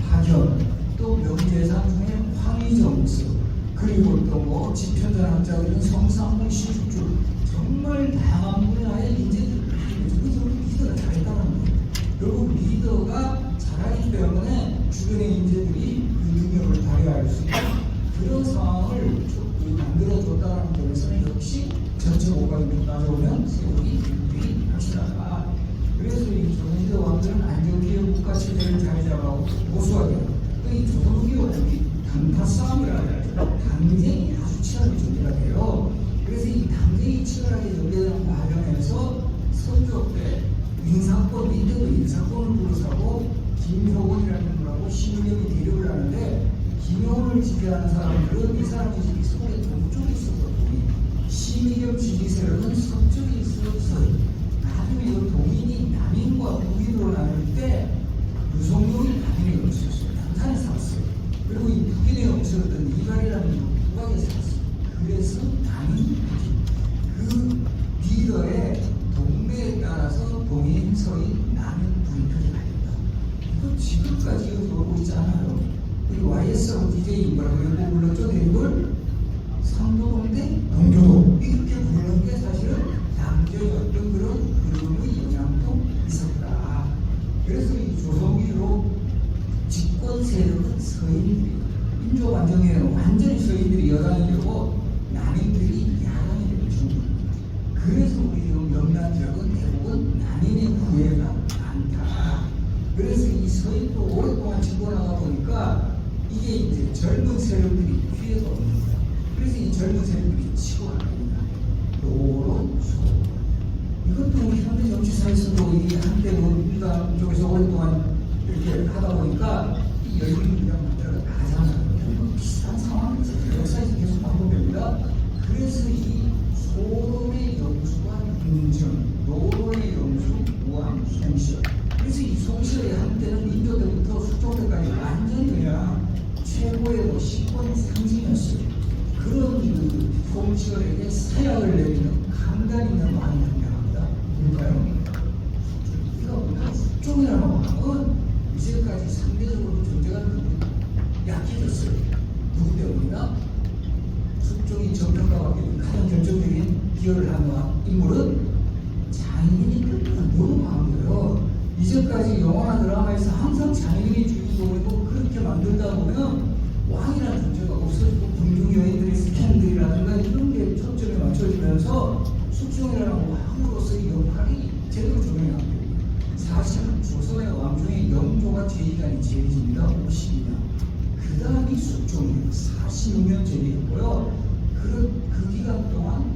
박연, 또 명재상 중에 황희정수, 그리고 또 뭐 지편전 학자들은 성상문 시주주 정말 다양한 인사권, 이때도 인사권을 불러서고 김효원이라는 분하고 신의겸이 대립을 하는데 김효원을 지지하는 사람들은 이 사람이 속에 동쪽에 있어서 신의겸 지지 세력은 서쪽에 있어서 나중에 이 동인이 남인과 북인으로 나눌 때 유성룡이 남인에 없었어요. 남산에 살았어요. 그리고 이 북인에 없었던 이발이라는 분 북악에 살았어요. 그래서 남인, 북인 그 리더의 동네에 따라서 동인, 서인, 남인, 북인까지 갈린다. 이거 지금까지 이어오고 있지 않아요. 그리고 YS하고 DJ 뭐라고 이거 불렀죠? 대립을 상도동대 동교동 이렇게 부르는 게 사실은 당대의 어떤 그런 흐름의 영향도 있었다. 그래서 이 조선기로 집권 세력은 서인들이 민족 안정에는 완전히 서인들이 여당이 되고 남인들이 야당이 되는 중국. 그래서 우리 지금 명란 지역은 대부분 남인의 후예가 많다. 그래서 이 서인도 오랫동안 집권하다 보니까 이게 이제 젊은 세력들이 피해가 없는 거야. 그래서 이 젊은 세력들이 치고 나갑니다. 노론, 소론. 이것도 우리 현대 정치사에서도 이 한때 민주당 쪽에서 오랫동안 이렇게 하다 보니까 이 열린민주당 만들어가 나가잖아요. 비슷한 상황이 역사에서 계속 반복됩니다. 그래서 이 소론의 영수가 윤정, 노론의 영수, 우왕, 송시열. 그래서 이 송시열이 한때는 인도 때부터 수종 때까지 완전히 그냥 최고의 뭐 시권 상징이었어요. 그런 그 송시열에게 사약을 내리는 강단 있는 왕이 등장합니다. 뭘까요? 우리가 보면 숙종이라는 왕은 이제까지 상대적으로 존재가 약해졌어요. 누구 때문이다? 숙종이 정평가받게 된 가장 결정적인 기여를 한 인물은 장인이 너무 많은 거예요. 이제까지 영화나 드라마에서 항상 장인이 주인공이고 그렇게 만들다 보면 왕이라는 존재가 없어지고 궁중 여인들의 스캔들이라든가 이런 게 초점에 맞춰지면서 숙종이라는 왕으로서의 역할이 제대로 조명이 안 됩니다. 사실은 조선의 왕 중에 영조가 제위관이 제일 집니다. 52년. 그 다음이 숙종이에요. 46년 제위했고요. 그 기간 동안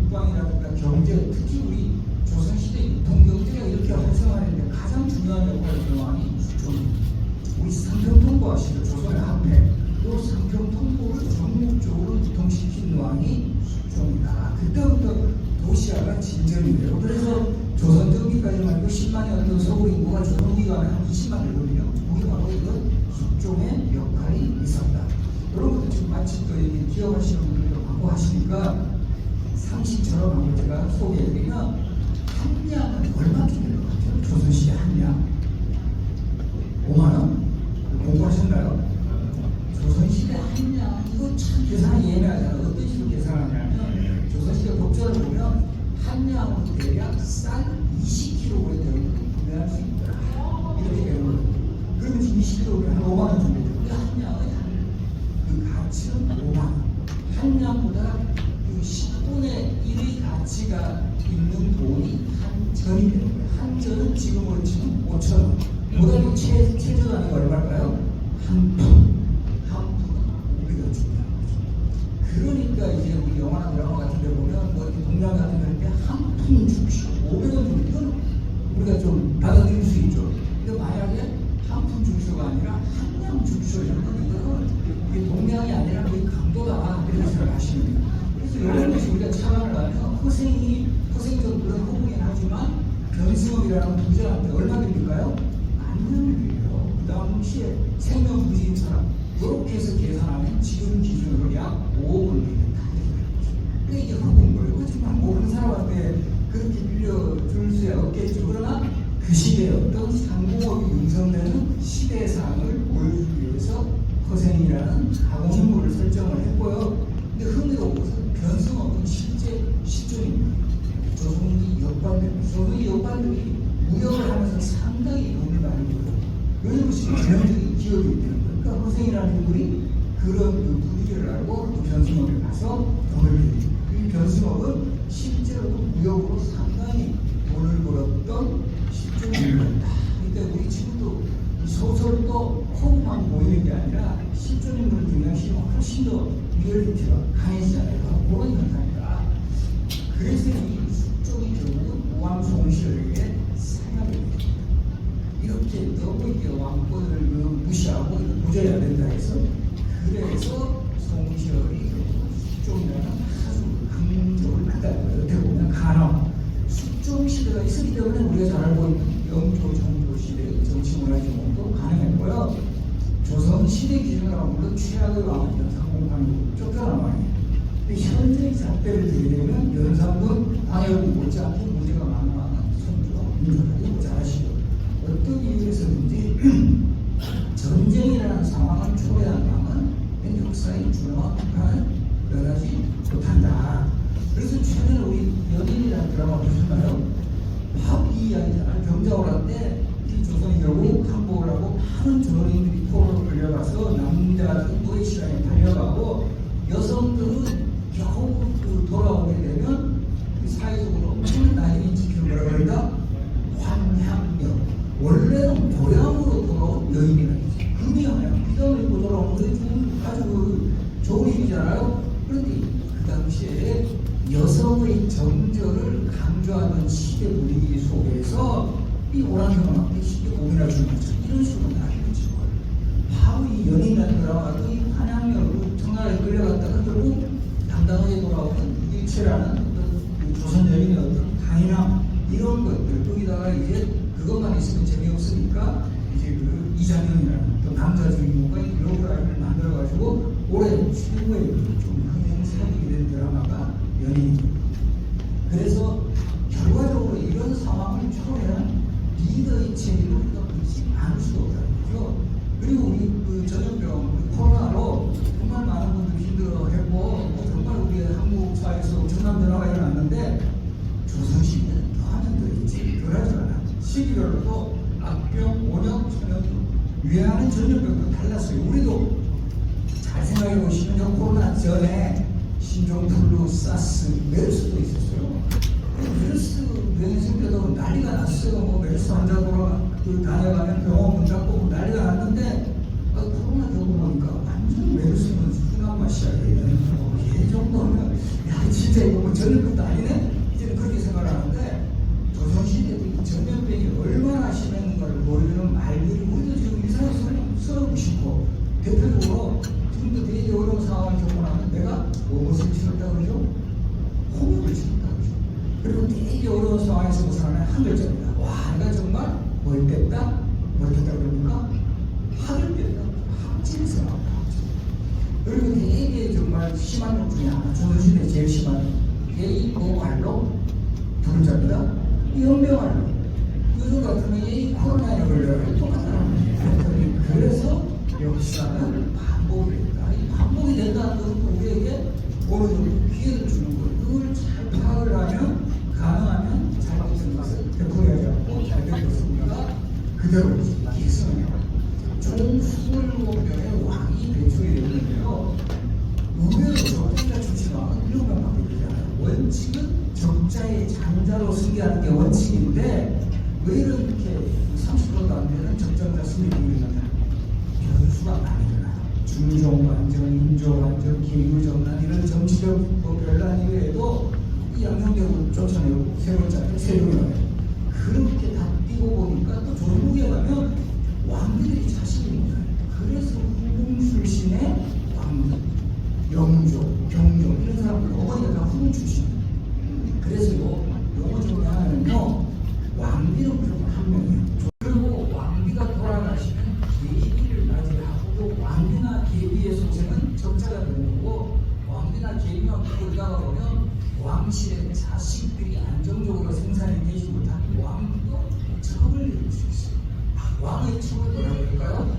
국방이라든가 경제, 특히 우리 조선시대 유통경제가 이렇게 활성화되는데 가장 중요한 역할을 하는 왕이 숙종입니다. 우리 상평통보 아시죠? 조선의 한패. 그 상평통보를 전국적으로 유통시킨 왕이 숙종이다. 그때부터 도시화가 진전이 돼요. 그래서 조선 전기까지 말고 10만의 어떤 서구 인구가 조선 기간에 한 20만 되거든요. 그게 바로 이건 숙종의 역할이 있었다. 여러분들 지금 마침 또 얘기 기억하시는 분들도 많고 하시니까 상식처럼 한번 제가 소개해드리면 한량은 얼마쯤 될 것 같아요? 조선시대 한량 5만원? 공부하셨나요? 조선시대 한량 이거 참 계산이 예매하잖아요. 어떤 식으로 계산하냐면 조선시대 법전을 보면 한량은 대략 쌀 20kg에 구매할 수 있더라. 이렇게 되는 거예요. 그러면 20kg에 한 5만원 정도 돼요. 근데 한량의 그 가치는 5만원. 한량보다 그 10분의 1의 가치가 있는 돈이 한전이 되는 거예요. 한전은 지금으로 치면 5,000원. 보다 최저 단위가 얼마일까요? 한 푼. 한 푼은 500원 줍니다. 그러니까 이제 우리 영화나 드라마 같은 데 보면 뭐 이렇게 동양 같은 데 할 때 한 푼 줍시오. 500원 주면 이건 우리가 좀 받아들일 수 있죠. 근데 만약에 한 푼 줍시오가 아니라 한량 줍시오 이런 건 이거는 이게 동양이 아니라 거의 강도다. 이렇게 생각하시면 돼요. 그래서 이런 것이 우리가 차관을 하면 허생적 그런 호응이긴 하지만 변승업이라는 부자한테 얼마 드릴까요? 만년을 드려요. 그 당시에 생명부지인 사람 이렇게 해서 계산하면 지금 기준으로 약 5억을 드린다. 그러니까 이게 허구인 거예요. 그렇지만 모르는 사람한테 그렇게 빌려줄 수야 없겠죠. 그러나 그 시대에 어떤 상공업이 형성되는 시대상을 보여주기 위해서 허생이라는 가공인물을 설정을 했고요. 근데 흥미로운 것은 변승업은 실제 실존입니다. 조선이 역관들, 조선이 역관들이 무역을 하면서 상당히 돈을 많이 벌어요. 이것이 전형적인 기업이 되는 거예요. 그러니까 허생이라는 인물이 그런 그 분위기를 알고 또 변승업에 가서 돈을 들이고 이 변승업은 실제로도 무역으로 상당히 돈을 벌었던 실존인물이다. 그러니까 우리 지금도 이 소설도 호흡만 보이는 게 아니라 실존인물을 등장시키면 훨씬 더 리얼리티가 강해지잖아요. 그런 현상이다. 그래서 이 숙종이 결국은 우왕송시열에게 이렇게 너무 이렇게 왕권을 무시하고 무죄해야 된다 해서 그래서 송시열이 숙종이라는 아주 강조를 받았고 어떻게 보면 간업 숙종 시대가 있었기 때문에 우리가 잘 알고 있는 영조 정조 시대의 정치문화정도 가능했고요. 조선 시대 기준으로 하면 최악의 왕이던 상공관이 쫓겨난 왕이에요. 근데 현재의 잣대를 들게 되면 연산군 방역이 못지않게 문제가 많은 왕은 선조와 민족하게 잘 아시죠. 어떤 이유에서든지 전쟁이라는 상황을 초래한 왕은 역사의 준화와 비판을 변하지 못한다. 그래서 최근에 우리 연인이라는 드라마 보셨나요? 밥 이 이야기잖아요. 병자호란 때 이 조선이 결국 항복을 하고 많은 전원인들이 포로로 끌려가서 남자들은 노예 시간에 달려가고 여성들은 겨우 돌아오게 되면 사회적으로 엄청난 나이를 지키는 거라고 그러니까 환향녀. 원래는 고향으로 돌아온 여인이라는 거죠. 금이 하얀 비단을 입고 돌아오는 게 아주 좋은 일이잖아요. 그런데 그 당시에 여성의 정절을 강조하는 시대 분위기 속에서 이 오랑캐만한테 쉽게 고민할 수 있는 이런 식으로 나뉘었죠. 바로 이 연인이라는 드라마도 이 환향녀로 청나라에 끌려갔다가 결국 당당하게 돌아오는 일체라는 어떤 조선 여인의 어떤 강인함 이런 것들 거기다가 이제 그것만 있으면 재미없으니까 이제 그 이장현이라는 또 남자 주인공과 이 러브라인을 만들어가지고 올해 최고의 좀 흥행사기게 된 드라마가 연인입니다. 그래서 결과적으로 이런 상황을 초래한 리더의 체계를 우리가 보지 않을 수가 없다는 거죠. 그리고 우리 그 전염병 코로나로 정말 많은 분들이 힘들어했고 정말 우리 한국 사회에서 엄청난 변화가 일어났는데 조선시대는 더하면 더 있지 덜하지 않아. 시기별로도 악병, 원형, 천연병 유행하는 전염병도 달랐어요. 우리도 잘 생각해 보시면 코로나 전에 신종플루, 사스, 메르스도 있었어요. 메르스 유행했을 때도 난리가 났어요. 뭐 메르스 환자 다녀가면 병원 문 닫고 난리가 났는데 코로나 겪어보니까 완전 메르스는 흔한 맛이야. 이 정도면 야 진짜 이거 뭐 전염병도 아니네? 이제는 그렇게 생각하는데 조선시대도 이 전염병이 얼마나 심했는가를 보여주는 말들이 우리도 지금 일상에서 써보고 싶고 대표적으로 지금도 되게 어려운 상황을 겪어나면 내가 무엇을 치렀다 그러죠? 홍역을 치렀다 그러죠. 그리고 되게 어려운 상황에서 벗어나면 한 글자입니다. 와 내가 정말 뭘 뺐다? 뭘 뺐다 그럽니까? 학을 뺐다. 학질에서 나온다. 그리고 되게 정말 심한 것 중에 하나 조선시대 제일 심한 게 이 모발로 두 글자입니다. 연병활로 요즘 같으면 이 코로나에 걸려요. 똑같다는 거예요. 그래서 역사는 반복이 된다. 이 반복이 된다는 것은 우리에게 어느 정도 기회를 주는 거예요. 그걸 잘 파악을 하면 가능하면 잘못된 것을 되풀이하지 않고 잘 된 것을 우리가 그대로 계승해요. 총 27명의 왕이 배출이 되는데요. 의외로 적자 출신왕은 7명밖에 되지 않아요. 원칙은 적자의 장자로 승계하는 게 원칙인데 왜 이렇게 30%도 안 되는 적정자 승리를 하냐? 변수가 많이 일어나요. 중종관정, 인조관정, 기후정난 이런 정치적 별난 이외에도 이 양성대로 쫓아내고 새로 짜고 세종이라고 그렇게 다 뛰고 보니까 또 조선국에 가면 왕비들이 자신이 있는 거예요. 그래서 후궁 출신의 왕비, 영조, 경종 이런 사람들 어머니가 다 후궁 출신. 그래서 용어 중에 하나는요 왕비는 무조건 한 명이에요. 그리고 왕비가 돌아가시면 계비를 맞이하고 또 왕비나 계비의 소생은 적자가 되는 거고 왕비나 계비만 보다가 보면 왕실의 자식들이 안정적으로 생산이 되지 못하면 왕도 척을 내릴 수 있어요. 왕의 척을 뭐라고 할까요?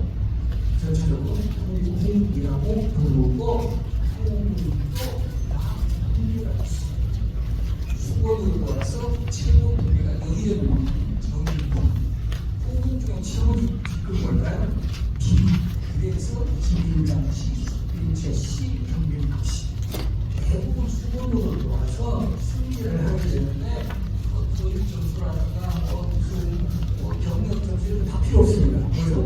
전체적으로 후궁이라고 부르고 후궁도 왕비가 있어요. 수건으로 돌아서 최고 우리가 여기는 정일품 후궁 중에 최고 그 뭘까요? 김. 그래서 김일장씨, 일제씨, 경빈씨 대부분 수건으로 돌아서 승리를 하게 되는데 도입 점수라든가 무슨 경력 점수 이런 거 다 필요 없습니다. 그래서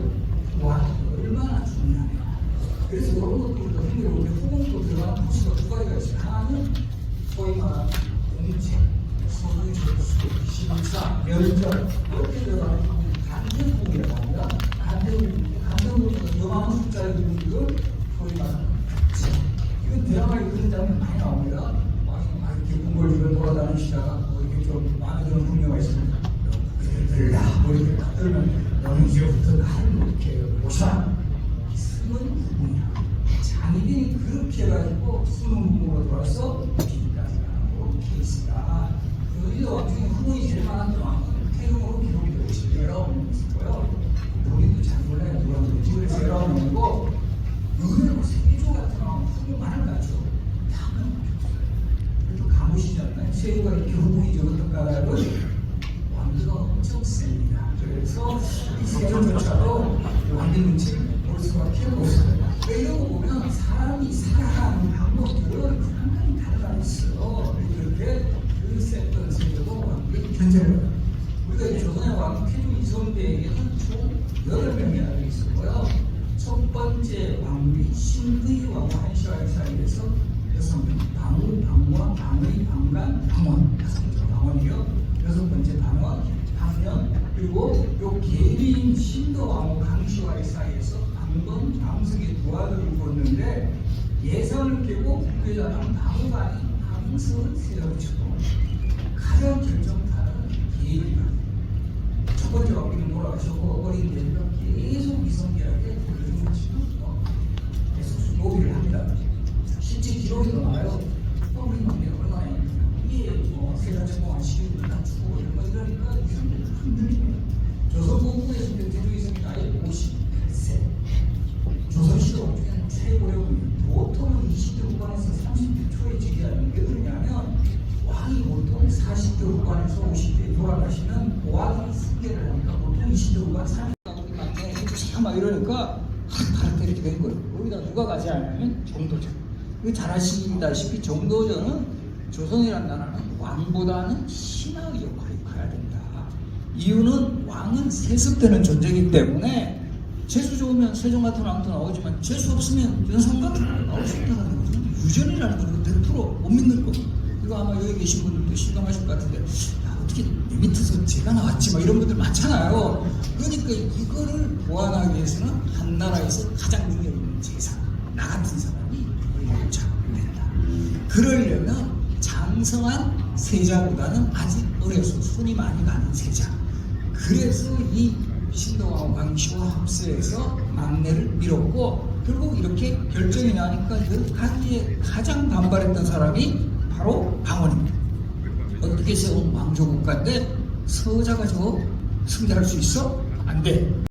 왕이 얼마나 중요하냐. 그래서 이런 것들도 흥미로운데 후궁도 들어가는 포스가 두 가지가 있어요. 하나는 소위 말하는 공책, 서류 접수, 심사, 면접 이렇게 들어가는 간 수익공이라고 합니다. 간대국에서 요만한 숫자의 국민들 소위 말하는 이건 드라마에 그런 장면 많이 나옵니다. 막 이렇게 궁궐 주변 돌아다니시다가 뭐 이렇게 좀 마음에 드는 풍류가 있습니다. 그들라 뭐 이렇게 딱 들면 너는 이제부터 나를 이렇게 모셔라. 숨은 부분이야. 장인이 그렇게 해가지고 숨은 부분으로 돌아서 비까지 가는 케이스가 여기도 왕중에 후보이 제일 많았던 왕은 태릉으로 기록이 되고 있습니다. 19명 있었고요. 본인도 잘 몰라요. 누가 누구지. 그래서 19명이고 의외로 세조 같은 왕은 후보 많을 것 같죠. 다만 그래도 가보시지 않나요? 세조가 이렇게 후보이 적었던 까닭은 왕기가 엄청 셉니다. 그래서 이 세조조차도 왕기 눈치를 볼 수밖에 없어요. 이러고 보면 사람이 살아가는 방법들은 상당히 다르다고 있어요. 그렇게 그 셌던 세조도 왕기를 견제를 우리가 이 조선의 왕 태조 이성대에게는 총 8명이 있었고요. 첫 번째 왕비 신의 왕후 한시와의 사이에서 6명, 방우, 방화, 방의, 방간, 방원 6명, 방원이요. 6번째 방원, 방년, 그리고 요 계리인 신도 왕후 강시와의 사이에서 방건, 방석의 두 아들을 뒀는데 예산을 깨고 국회자랑 방우관이 방석을 세워주고 가장 결정타는 계리가 첫 번째 왕비는 돌아가셨고 어린 대리가 계속 이성계하게 돌려주고 지금 계속 노비를 합니다. 실제 기록이 나와요. 우리 막내가 얼마나 위에 세자 전공한 시위를 낮추고 이러니까 이성계를 흔들리네요. 조선공부에서 태조 이성이 나이 58세. 조선시대 왕중에는 최고령이 보통은 20대 후반에서 30대 초에 즉위하는 게 그러냐면 왕이 보통 40대 후반에서 50대에 돌아가시면 고아들이 승계를 하니까 보통 20대 후반 30대 우리 막내 해주세요 막 이러니까 바로 이렇게 된 거예요. 여기다 누가 가지 않으면 정도전. 이거 잘 아시다시피 정도전은 조선이라는 나라는 왕보다는 신하의 역할이 커야 된다. 이유는 왕은 세습되는 존재이기 때문에 재수 좋으면 세종 같은 왕도 나오지만 재수 없으면 연상 같은 왕도 나올 수 있다는 거죠. 유전이라는 건 100% 못 믿는 거. 이거 아마 여기 계신 분들도 실감하실 것 같은데 야, 어떻게 내 밑에서 제가 나왔지 막 이런 분들 많잖아요. 그러니까 이거를 보완하기 위해서는 한 나라에서 가장 능력 있는 제사 나 같은 사람이 이걸 잡으면 된다. 그러려면 장성한 세자보다는 아직 어려서 손이 많이 가는 세자. 그래서 이 신도왕후 강시와 합세해서 막내를 밀었고 결국 이렇게 결정이 나니까 그 가기에 가장 반발했던 사람이 바로 방원입니다. 어떻게 세운 왕조국가인데 서자가 저 승계할 수 있어? 안 돼.